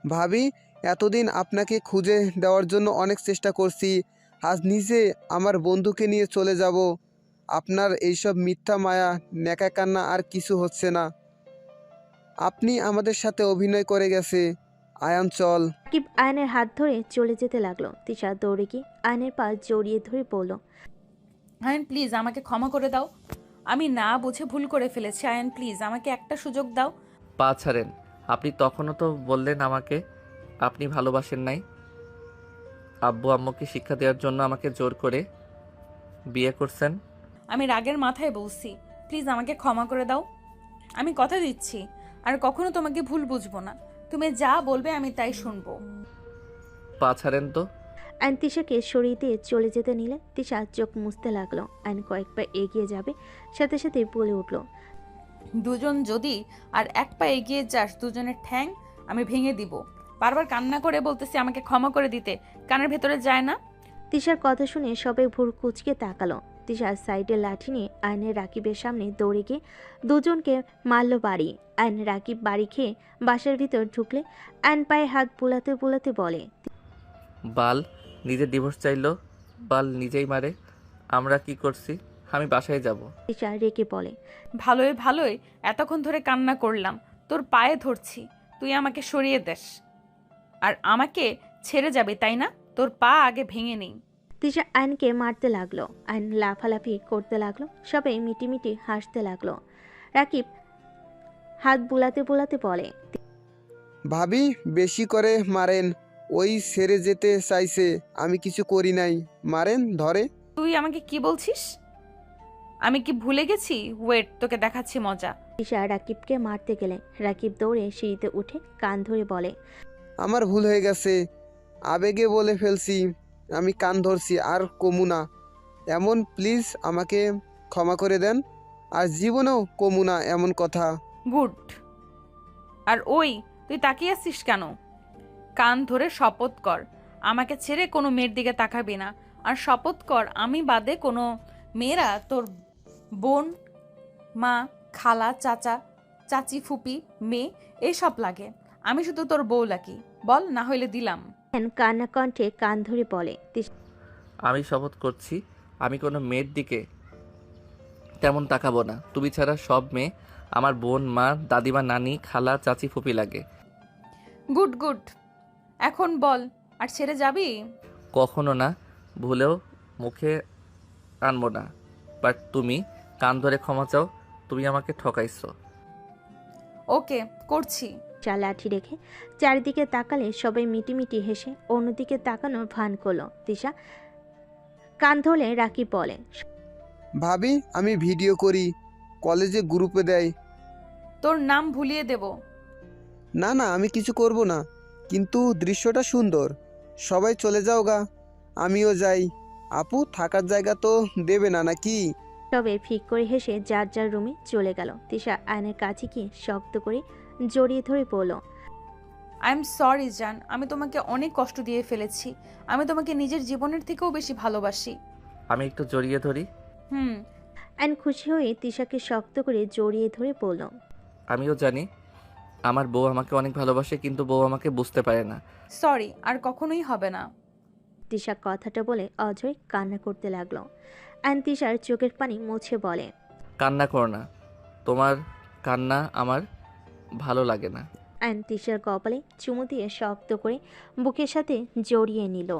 ভাবি, এতদিন আপনাকে খুঁজে দেওয়ার জন্য অনেক চেষ্টা করছি, আজ নিজে আমার বন্ধুকে নিয়ে চলে যাব। আপনার এইসব মিথ্যা মায়া, নেকা কান্না আর কিছু হচ্ছে না। আপনি আমাদের সাথে অভিনয় করে গেছে। আয়ান চল। রাকিব আয়নের হাত ধরে চলে যেতে লাগলো। তিশা দৌড়ে গিয়ে আয়নের পা জড়িয়ে ধরে বলল, আয়ান প্লিজ আমাকে ক্ষমা করে দাও, আমি না বুঝে ভুল করে ফেলেছি। আয়ান প্লিজ আমাকে একটা সুযোগ দাও। পা ছাড়েন। আপনি তখনও তো বললেন আমাকে আপনি ভালোবাসেন নাই। আব্বু আম্মুকে শিক্ষা দেওয়ার জন্য আমাকে জোর করে বিয়ে করছেন। আমি রাগের মাথায় বলছি, প্লিজ আমাকে ক্ষমা করে দাও। আমি কথা দিচ্ছি আর কখনো তোমাকে ভুল বুঝবো না, তুমি যা বলবে আমি তাই শুনবো। পা ছাড়েন তো। আইন তিশাকে সরিয়ে দিয়ে চলে যেতে নিলে তিশা চোখ মুছতে লাগলো। আইন কয়েক পা এগিয়ে যাবে, সাথে সাথে বলে উঠল, দুজন যদি আর এক পা এগিয়ে যাস, দুজনের ঠ্যাং আমি ভেঙে দিব। বারবার কান্না করে বলতেছি আমাকে ক্ষমা করে দিতে, কানের ভেতরে যায় না। তিশার কথা শুনে সবাই ভোর কুচকে তাকালো। তিশার সাইডে লাঠি নিয়ে আইনের রাকিবের সামনে দৌড়ে গিয়ে দুজনকে মারল বাড়ি। আইন রাকিব বাড়ি খেয়ে বাসার ভিতর ঢুকলে আইন পায়ে হাত বুলাতে বুলাতে বলে, বাল নিজে ডিভোর্স চাইলো, বাল নিজেই মারে। আমরা কি করছি? আমি বাসায় যাব। তিশা রেগে বলে, ভালোই ভালোই এতক্ষণ ধরে কান্না করলাম, তোর পায়ে ধরছি, তুই আমাকে সরিয়ে দেস আর আমাকে ছেড়ে যাবে তাই না? তোর পা আগে ভেঙে নেই। তিশা আইনকে মারতে লাগলো। আইন লাফালাফি করতে লাগলো। সবাই মিটিমিটি হাসতে লাগলো। রাকিব হাত বুলাতে বুলাতে বলে, ভাবি বেশি করে মারেন, ওই সেরে যেতে চাইছে, আমি কিছু করি নাই, মারেন ধরে। তুই আমাকে কি বলছিস? আমি কি ভুলে গেছি? ওয়েট, তোকে দেখাচ্ছি মজা। তিশা রাকিবকে মারতে গেলে রাকিব দৌড়ে সিঁড়িতে উঠে কান ধরে বলে, আমার ভুল হয়ে গেছে, আবেগে বলে ফেলছি, আমি কান ধরছি, আর কমু না এমন, প্লিজ আমাকে ক্ষমা করে দেন, আর জীবনেও কমু না এমন কথা। গুড। আর ওই, তুই তাকিয়ে আছিস কেন? কান ধরে শপথ কর আমাকে ছেড়ে কোনো মেয়ের দিকে তাকাবি না, আর শপথ কর আমি বাদে কোনো মেয়েরা তোর বোন, মা, খালা, চাচা, চাচি, ফুপি, মেয়ে এসব লাগে, আমি শুধু তোর বউ লাগি। বল, না হইলে দিলাম। কান্না কণ্ঠে কান ধরে বলে, আমি শপথ করছি আমি কোনো মেয়ের দিকে তেমন তাকাবো না। তুমি ছাড়া সব মেয়ে আমার বোন, মা, দাদিমা, নানি, খালা, চাচি, ফুপি লাগে। গুড গুড, এখন বল, আর ছেড়ে যাবি? কখনো না, ভুলেও মুখে আনবো না। বাট তুমি কান ধরে ক্ষমা চাও, তুমি আমাকে ঠকাইছো। ওকে, করছি। লাঠি রেখে চারিদিকে তাকালে সবাই মিটিমিটি হেসে অন্যদিকে তাকানোর ভান করলো। তিশা কান ধরলে রাকিব বলে, ভাবি আমি ভিডিও করি, কলেজে গ্রুপে দেয়। তোর নাম ভুলিয়ে দেব। না না, আমি কিছু করব না, কিন্তু দৃশ্যটা সুন্দর। সবাই চলে যাও গা, আমিও যাই। আপু থাকার জায়গা তো দেবে না নাকি? তবে ফিক করে হেসে যার যার রুমে চলে গেল। তিশা আয়নের কাছে গিয়ে শক্ত করে জড়িয়ে ধরে বলল, আই এম সরি জান, আমি তোমাকে অনেক কষ্ট দিয়ে ফেলেছি। আমি তোমাকে নিজের জীবনের থেকেও বেশি ভালোবাসি। আমি একটু জড়িয়ে ধরি। আয়ন খুশি হয়ে তিশাকে শক্ত করে জড়িয়ে ধরে বলল, আমিও জানি আমার বউ আমাকে অনেক ভালোবাসে, কিন্তু বউ আমাকে বুঝতে পারে না। সরি, আর কখনোই হবে না। তিশা কথাটা বলে অজয় কান্না করতে লাগলো। আয়ন তিশার চোখের পানি মুছে বলে, কান্না করো না, তোমার কান্না আমার ভালো লাগে না। আয়ন তিশার কপালে চুমু দিয়ে শক্ত করে বুকের সাথে জড়িয়ে নিল।